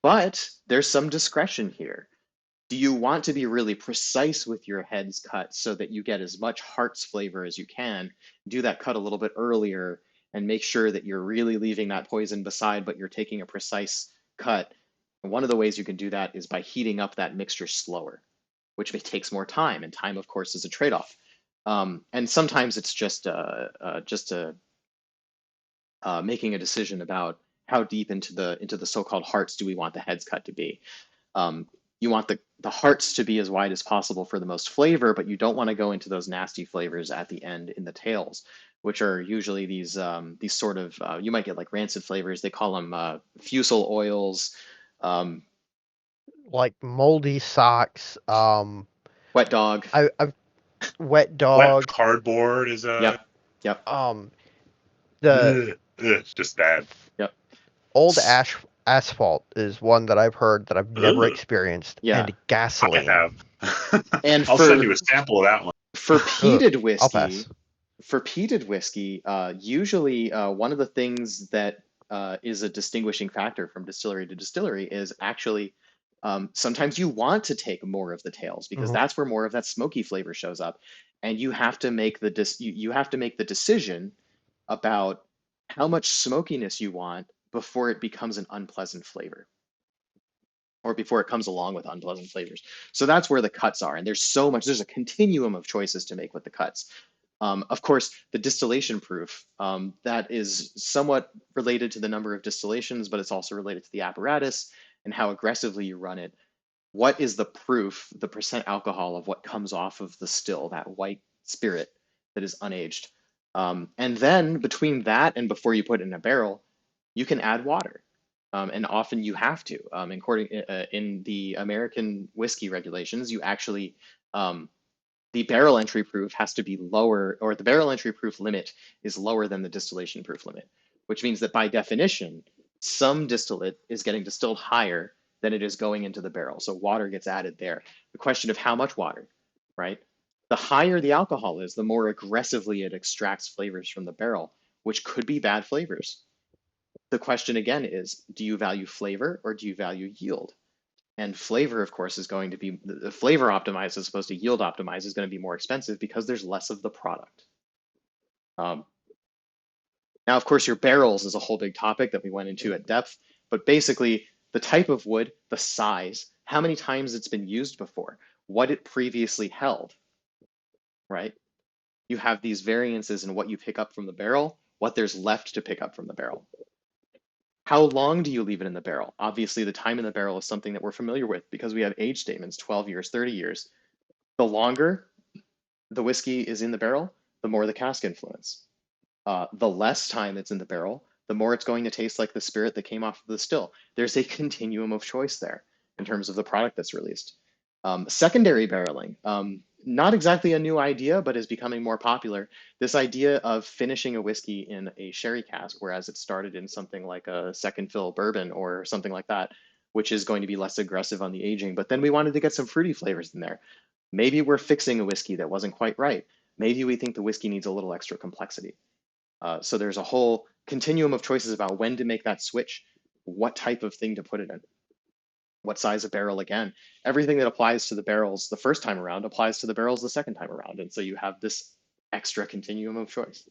But there's some discretion here. Do you want to be really precise with your heads cut so that you get as much hearts flavor as you can? Do that cut a little bit earlier and make sure that you're really leaving that poison beside, but you're taking a precise cut. And one of the ways you can do that is by heating up that mixture slower, which takes more time, and time, of course, is a trade-off. And sometimes it's just making a decision about how deep into the so-called hearts do we want the heads cut to be. You want the hearts to be as wide as possible for the most flavor, but you don't want to go into those nasty flavors at the end in the tails, which are usually these sort of you might get like rancid flavors. They call them fusel oils, Like moldy socks. wet dog. I've wet Wet dog. cardboard is a. Yep. The It's just bad. Yep. old asphalt is one that I've heard that I've never Ugh. experienced. Yeah. And I gasoline. have. And I'll send you a sample of that one. For peated I'll whiskey, pass. usually one of the things that is a distinguishing factor from distillery to distillery is actually sometimes you want to take more of the tails because Mhm. that's where more of that smoky flavor shows up, and you have to make you have to make the decision about how much smokiness you want before it becomes an unpleasant flavor, or before it comes along with unpleasant flavors. So that's where the cuts are. And there's a continuum of choices to make with the cuts. Of course, the distillation proof, that is somewhat related to the number of distillations, but it's also related to the apparatus and how aggressively you run it. What is the proof, the percent alcohol of what comes off of the still, that white spirit that is unaged? And then between that and before you put it in a barrel, you can add water. And often you have to. In the American whiskey regulations, you actually the barrel entry proof has to be lower, or the barrel entry proof limit is lower than the distillation proof limit, which means that by definition, some distillate is getting distilled higher than it is going into the barrel. So water gets added there. The question of how much water, right? The higher the alcohol is, the more aggressively it extracts flavors from the barrel, which could be bad flavors. The question again is, do you value flavor or do you value yield? And flavor, of course, is going to be the flavor optimized as opposed to yield optimized is going to be more expensive because there's less of the product. Now, of course, your barrels is a whole big topic that we went into at depth, but basically the type of wood, the size, how many times it's been used before, what it previously held, right? You have these variances in what you pick up from the barrel, what there's left to pick up from the barrel. How long do you leave it in the barrel? Obviously, the time in the barrel is something that we're familiar with because we have age statements, 12 years, 30 years. The longer the whiskey is in the barrel, the more the cask influence. The less time it's in the barrel, the more it's going to taste like the spirit that came off of the still. There's a continuum of choice there in terms of the product that's released. Secondary barreling, not exactly a new idea, but is becoming more popular. This idea of finishing a whiskey in a sherry cask, whereas it started in something like a second fill bourbon or something like that, which is going to be less aggressive on the aging. But then we wanted to get some fruity flavors in there. Maybe we're fixing a whiskey that wasn't quite right. Maybe we think the whiskey needs a little extra complexity. So there's a whole continuum of choices about when to make that switch, what type of thing to put it in, what size of barrel again. Everything that applies to the barrels the first time around applies to the barrels the second time around. And so you have this extra continuum of choice.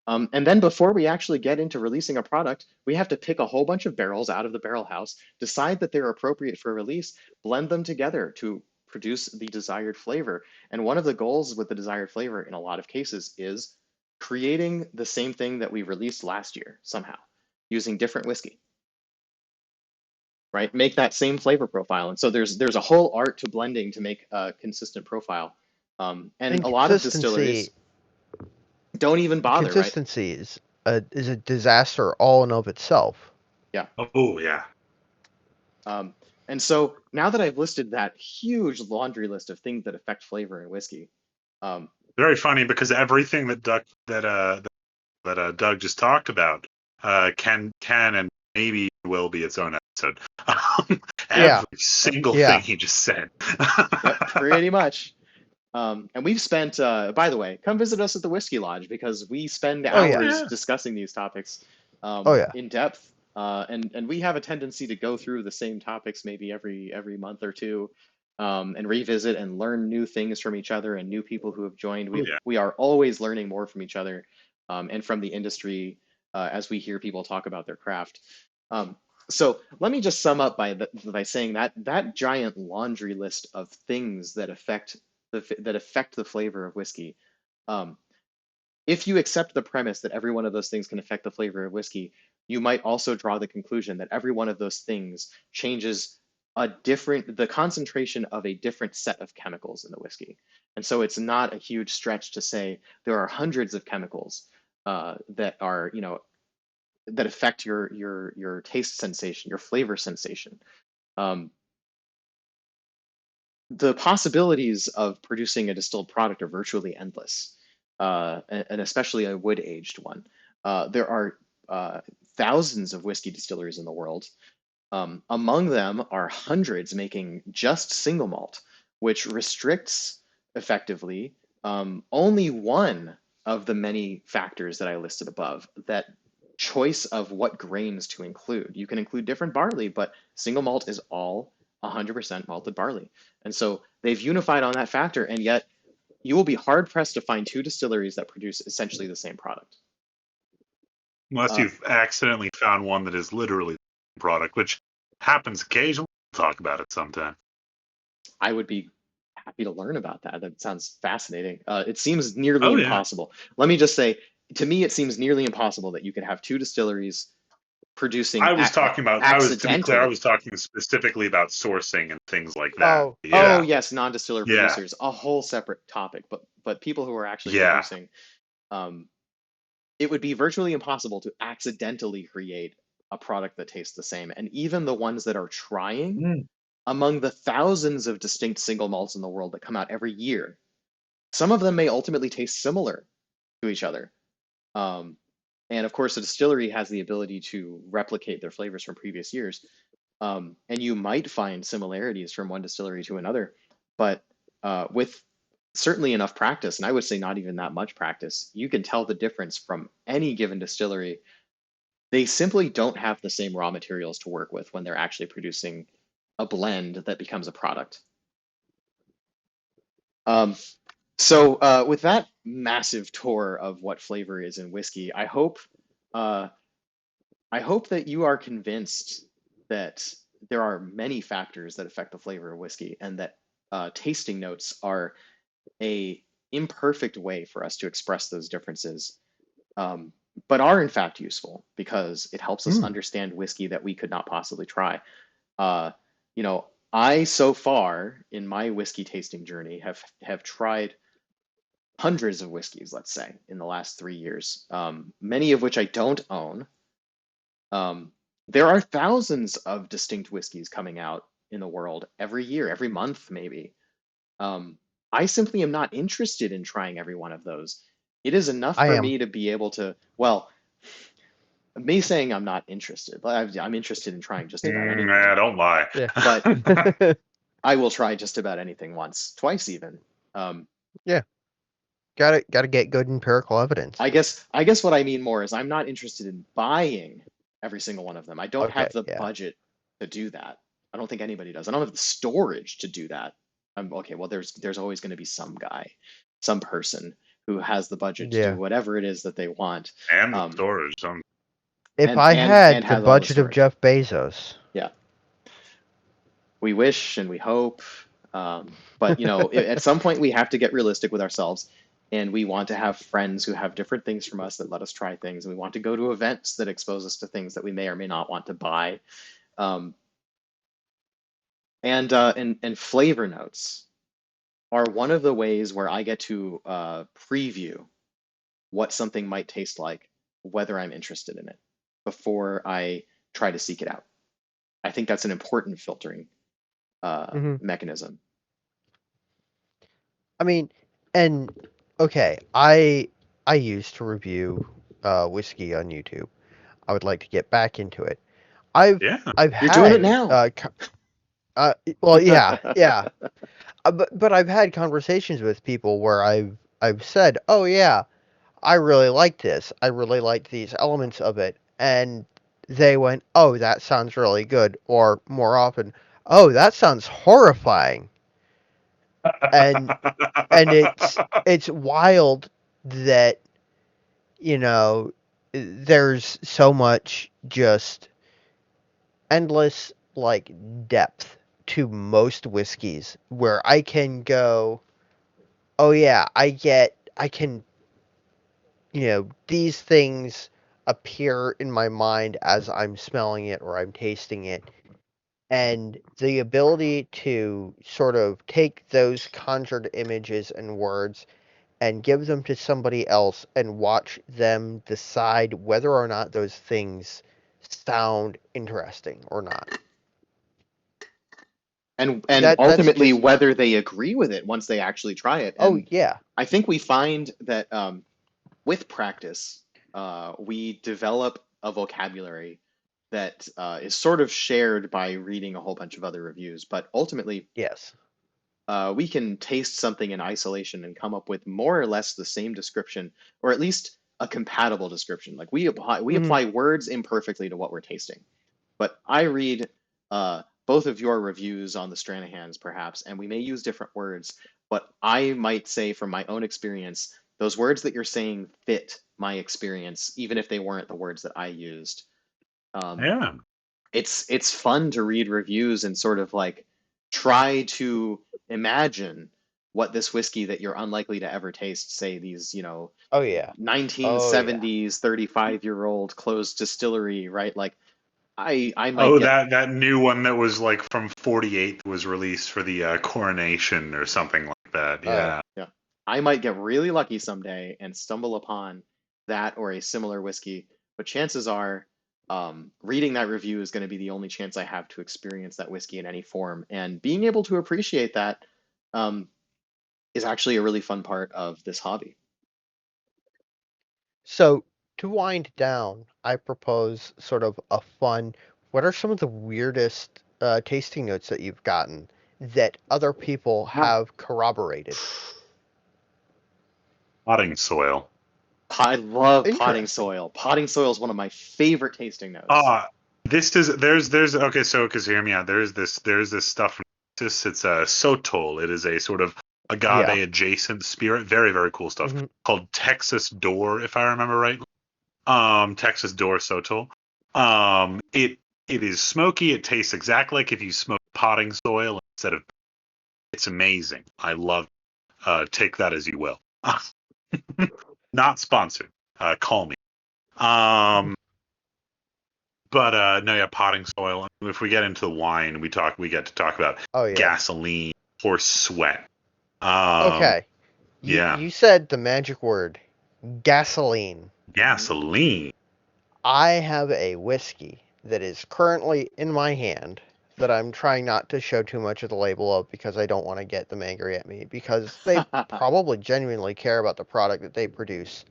And then before we actually get into releasing a product, we have to pick a whole bunch of barrels out of the barrel house, decide that they're appropriate for release, blend them together to produce the desired flavor. And one of the goals with the desired flavor in a lot of cases is creating the same thing that we released last year somehow, using different whiskey, right? Make that same flavor profile. And so there's a whole art to blending to make a consistent profile. And a lot of distilleries don't even bother, right? Consistency is a disaster all in of itself. Yeah. Oh, yeah. And so now that I've listed that huge laundry list of things that affect flavor in whiskey, very funny because everything that Doug just talked about can and maybe will be its own episode. Every single thing he just said. Yep, pretty much. And we've spent, by the way, come visit us at the Whiskey Lodge because we spend hours discussing these topics in depth. And we have a tendency to go through the same topics maybe every month or two and revisit and learn new things from each other and new people who have joined. We are always learning more from each other and from the industry as we hear people talk about their craft. So let me just sum up by saying that giant laundry list of things that affect the flavor of whiskey. If you accept the premise that every one of those things can affect the flavor of whiskey, you might also draw the conclusion that every one of those things changes the concentration of a different set of chemicals in the whiskey. And so it's not a huge stretch to say there are hundreds of chemicals that are, that affect your taste sensation, your flavor sensation. The possibilities of producing a distilled product are virtually endless, and especially a wood-aged one. There are thousands of whiskey distilleries in the world. Among them are hundreds making just single malt, which restricts effectively only one of the many factors that I listed above, that choice of what grains to include. You can include different barley, but single malt is all 100% malted barley. And so they've unified on that factor, and yet you will be hard pressed to find two distilleries that produce essentially the same product. Unless you've accidentally found one that is literally the product, which happens occasionally. We'll talk about it sometime. I would be happy to learn about that. That sounds fascinating. It seems nearly impossible. Let me just say, to me, it seems nearly impossible that you could have two distilleries producing. I was talking specifically about sourcing and things like that. Oh yes, non-distiller producers, a whole separate topic. But people who are actually producing, it would be virtually impossible to accidentally create a product that tastes the same. And even the ones that are trying, among the thousands of distinct single malts in the world that come out every year, some of them may ultimately taste similar to each other. And of course, a distillery has the ability to replicate their flavors from previous years. And you might find similarities from one distillery to another, but with certainly enough practice, and I would say not even that much practice, you can tell the difference from any given distillery. They simply don't have the same raw materials to work with when they're actually producing a blend that becomes a product. So with that massive tour of what flavor is in whiskey, I hope that you are convinced that there are many factors that affect the flavor of whiskey, and that tasting notes are a imperfect way for us to express those differences, but are in fact useful because it helps us understand whiskey that we could not possibly try. I so far in my whiskey tasting journey have tried hundreds of whiskeys, let's say, in the last 3 years, many of which I don't own. There are thousands of distinct whiskeys coming out in the world every year, every month, maybe. I simply am not interested in trying every one of those. It is enough for me to be able to, well, me saying I'm not interested. I'm interested in trying just about Nah, anything, don't lie. Yeah. but I will try just about anything once, twice even. Um, Yeah. Gotta get good empirical evidence. I guess what I mean more is I'm not interested in buying every single one of them. I don't Okay, have the yeah. budget to do that. I don't think anybody does. I don't have the storage to do that. I'm okay. Well, there's always going to be some guy, some person who has the budget to do Yeah. whatever it is that they want, And the um, storage. If and I and had and the has all the budget of storage. Jeff Bezos. Yeah, we wish and we hope, but at some point we have to get realistic with ourselves, and we want to have friends who have different things from us that let us try things, and we want to go to events that expose us to things that we may or may not want to buy. Um, and flavor notes are one of the ways where I get to preview what something might taste like, whether I'm interested in it, before I try to seek it out. I think that's an important filtering hmm mechanism. I mean, and okay, I used to review whiskey on YouTube. I would like to get back into it. I've Yeah. I've You're doing it had now. well, yeah, yeah. But I've had conversations with people where I've said, "Oh yeah, I really like this. I really liked these elements of it." And they went, "Oh, that sounds really good." Or more often, "Oh, that sounds horrifying." And and it's wild that, you know, there's so much just endless like depth to most whiskeys where I can go, "Oh yeah, I can, these things appear in my mind as I'm smelling it or I'm tasting it." And the ability to sort of take those conjured images and words and give them to somebody else and watch them decide whether or not those things sound interesting or not. And That's ultimately just, whether they agree with it once they actually try it. oh And yeah. I think we find that with practice, we develop a vocabulary that is sort of shared by reading a whole bunch of other reviews. But ultimately, Yes. we can taste something in isolation and come up with more or less the same description, or at least a compatible description. Like we hmm apply words imperfectly to what we're tasting. But I read both of your reviews on the Stranahans, perhaps, and we may use different words, but I might say from my own experience, those words that you're saying fit my experience, even if they weren't the words that I used. Um, Yeah. it's fun to read reviews and sort of like try to imagine what this whiskey that you're unlikely to ever taste, say these, Oh yeah. Oh yeah. 1970s 35-year-old closed distillery, right? Like I might Oh, get that new one that was like from 48 was released for the coronation or something like that. Oh. Yeah. yeah, I might get really lucky someday and stumble upon that or a similar whiskey, but chances are reading that review is going to be the only chance I have to experience that whiskey in any form. And being able to appreciate that um, is actually a really fun part of this hobby. So to wind down, I propose sort of a fun. What are some of the weirdest tasting notes that you've gotten that other people Huh. have corroborated? Potting soil. I love potting Interesting. soil. Potting soil is one of my favorite tasting notes. Ah, this is there's okay. So because hear me out. There's this stuff from Texas. It's a sotol. It is a sort of Yeah. agave adjacent spirit. Very very cool stuff hmm called Texas Door, if I remember right. Texas Door Sotol. It is smoky. It tastes exactly like if you smoke potting soil instead of. It's amazing. I love. Take that as you will. Not sponsored. Call me. Um, but no, yeah, potting soil. If we get into the wine, we get to talk about Oh yeah. gasoline, horse sweat. Um, Okay. yeah, You said the magic word, gasoline. Mhm. gasoline. I have a whiskey that is currently in my hand that I'm trying not to show too much of the label of because I don't want to get them angry at me because they probably genuinely care about the product that they produce.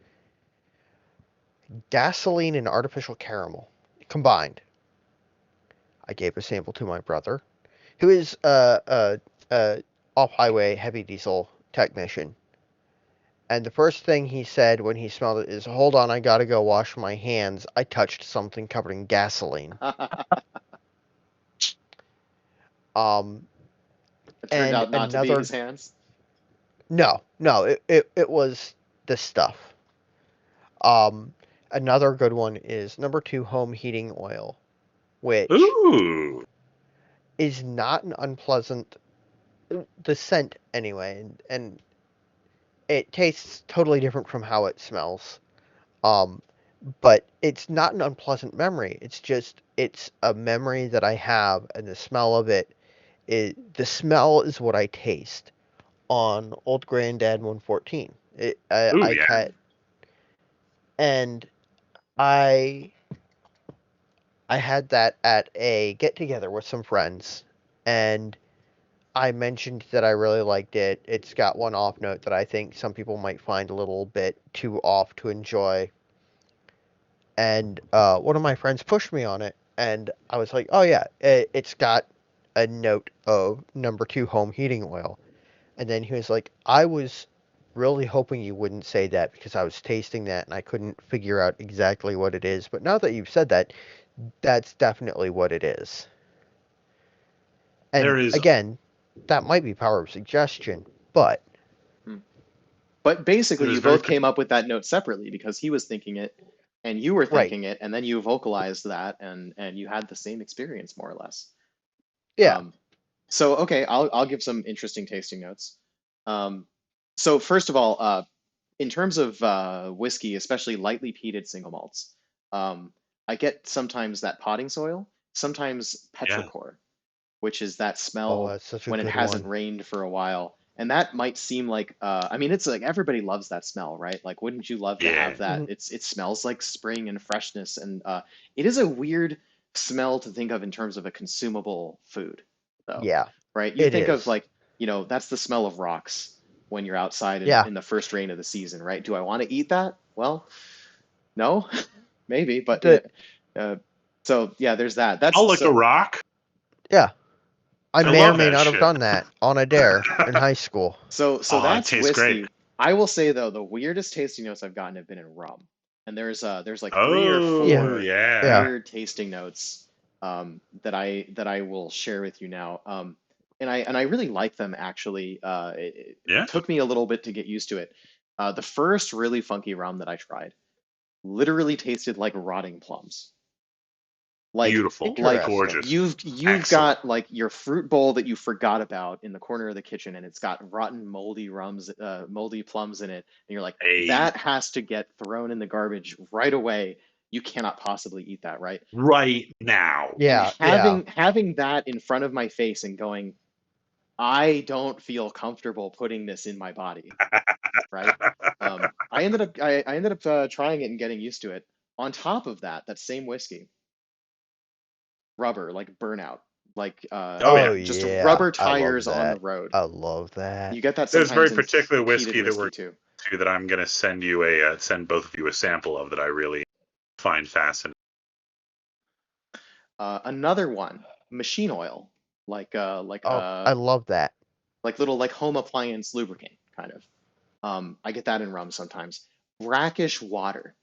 gasoline and artificial caramel combined. I gave a sample to my brother, who is a off-highway heavy diesel technician. And the first thing he said when he smelled it is, "Hold on, I gotta go wash my hands. I touched something covered in gasoline." Um, It turned and out not to be another his hands. no, it was the stuff. Um, Another good one is number 2 home heating oil, which Ooh. is not an unpleasant the scent anyway, and it tastes totally different from how it smells. Um, but it's not an unpleasant memory. It's a memory that I have, and the smell of it is the smell is what I taste on Old Granddad 114. Ooh, I yeah. cut and I I had that at a get together with some friends, and I mentioned that I really liked it. It's got one off note that I think some people might find a little bit too off to enjoy. And one of my friends pushed me on it, and I was like, "Oh yeah, it's got a note of number 2 home heating oil." And then he was like, "I was really hoping you wouldn't say that because I was tasting that and I couldn't figure out exactly what it is. But now that you've said that, that's definitely what it is." There And is again, that might be power of suggestion, but Hmm. But basically, there's you very both came up with that note separately because he was thinking it and you were right, thinking it, and then you vocalized that, and you had the same experience more or less. yeah, Um, so okay, I'll give some interesting tasting notes. Um, so first of all, in terms of whiskey, especially lightly peated single malts, I get sometimes that potting soil, sometimes yeah. petrichor, which is that oh, smell that's such a when it good hasn't one. rained for a while. And that might seem like, I mean, it's like everybody loves that smell, right? Like, wouldn't you love to have Yeah. that? Mhm. It smells like spring and freshness, and it is a weird smell to think of in terms of a consumable food, though, Yeah, right? You it think of is. like, that's the smell of rocks when you're outside Yeah, in the first rain of the season, right? Do I want to eat that? Well, no, maybe, but the uh, so yeah, there's that. I'll That's lick a so. rock. yeah. I I may or love may that not have shit. done that on a dare in high school. So Oh, it that's tastes great. whiskey. I will say though, the weirdest tasting notes I've gotten have been in rum, and there's like three or Yeah, Oh, four yeah. yeah. weird tasting notes that I will share with you now. And I really like them actually. It Yeah. took me a little bit to get used to it. The first really funky rum that I tried literally tasted like rotting plums. Like Beautiful. like Interesting. Gorgeous. you've Excellent. got like your fruit bowl that you forgot about in the corner of the kitchen, and it's got rotten moldy plums in it, and you're like, A that has to get thrown in the garbage right away. You cannot possibly eat that, right? right now. And Yeah, yeah. having that in front of my face and going, I don't feel comfortable putting this in my body, right? I ended up trying it and getting used to it. On top of that, that same whiskey, rubber, like burnout, like Oh, yeah. Oh just yeah, rubber I love tires on the that. road. I love that. You get that There's very sometimes in particular peated whiskey that whiskey we're too. to that I'm going to send you send both of you a sample of that I really find fascinating. Another one, machine oil, like Oh, I love that. like little like home appliance lubricant kind of. I get that in rum sometimes. Brackish water,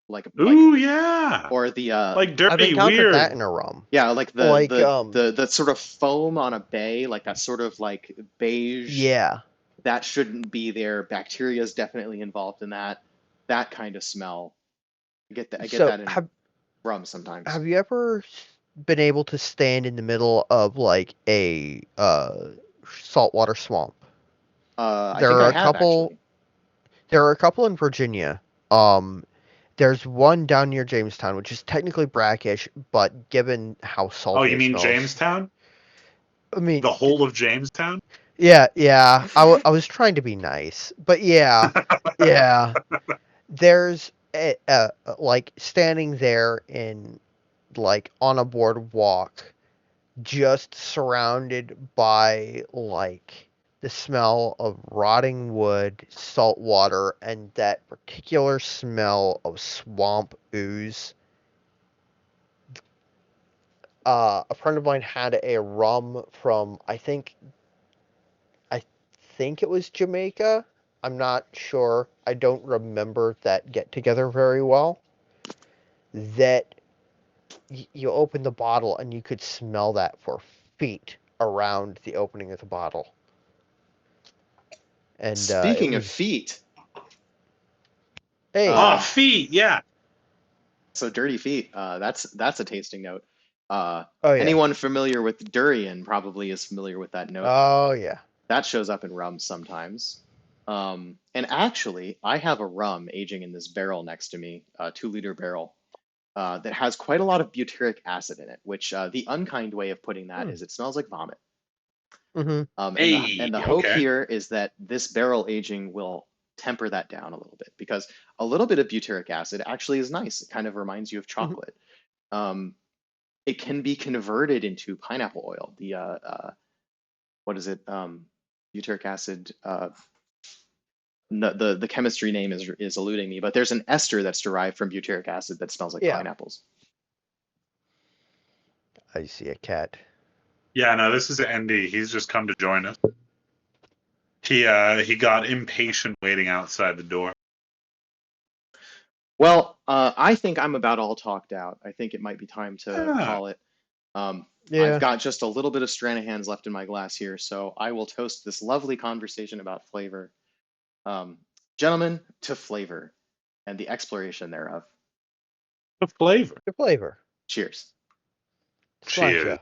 like Ooh, yeah. or the Like I've dirty, encountered that weird. in a rum. yeah, like Like the sort of foam on a bay, like that sort of like beige yeah. that shouldn't be there. Bacteria is definitely involved in that. That kind of smell. I get So that in rum sometimes. have you ever been able to stand in the middle of like a saltwater swamp? I There think are I a have couple actually. there are a couple in Virginia. Um there's one down near Jamestown, which is technically brackish, but given how Oh, salty you it mean smells, Jamestown? I mean, The whole of Jamestown? yeah, yeah. I was trying to be nice, but yeah, yeah. There's like standing there in like on a boardwalk, just surrounded by like the smell of rotting wood, salt water, and that particular smell of swamp ooze. A friend of mine had a rum from I think it was Jamaica. I'm not sure. I don't remember that get together very well. That you open the bottle and you could smell that for feet around the opening of the bottle. And it Speaking of was, feet, hey, Oh, uh, feet, yeah. so dirty feet, that's a tasting note. oh yeah, Anyone familiar with durian probably is familiar with that note. oh yeah. That shows up in rum sometimes. And actually, I have a rum aging in this barrel next to me, a 2 liter barrel, that has quite a lot of butyric acid in it, which the unkind way of putting that Hmm. is it smells like vomit. Mm-hmm. And the Hey, hope okay. here is that this barrel aging will temper that down a little bit because a little bit of butyric acid actually is nice. It kind of reminds you of Mm-hmm. chocolate. Um, it can be converted into pineapple oil. What is it? Butyric acid. The chemistry name is eluding me, but there's an ester that's derived from butyric acid that smells like Yeah, pineapples. I see a cat. Yeah, no, this is Andy. He's just come to join us. He got impatient waiting outside the door. Well, I think I'm about all talked out. I think it might be time to Yeah. call it. I've Yeah. got just a little bit of Stranahan's left in my glass here, so I will toast this lovely conversation about flavor. Um, Gentlemen, to flavor and the exploration thereof. The flavor. The flavor. Cheers. Cheers. Sláinte.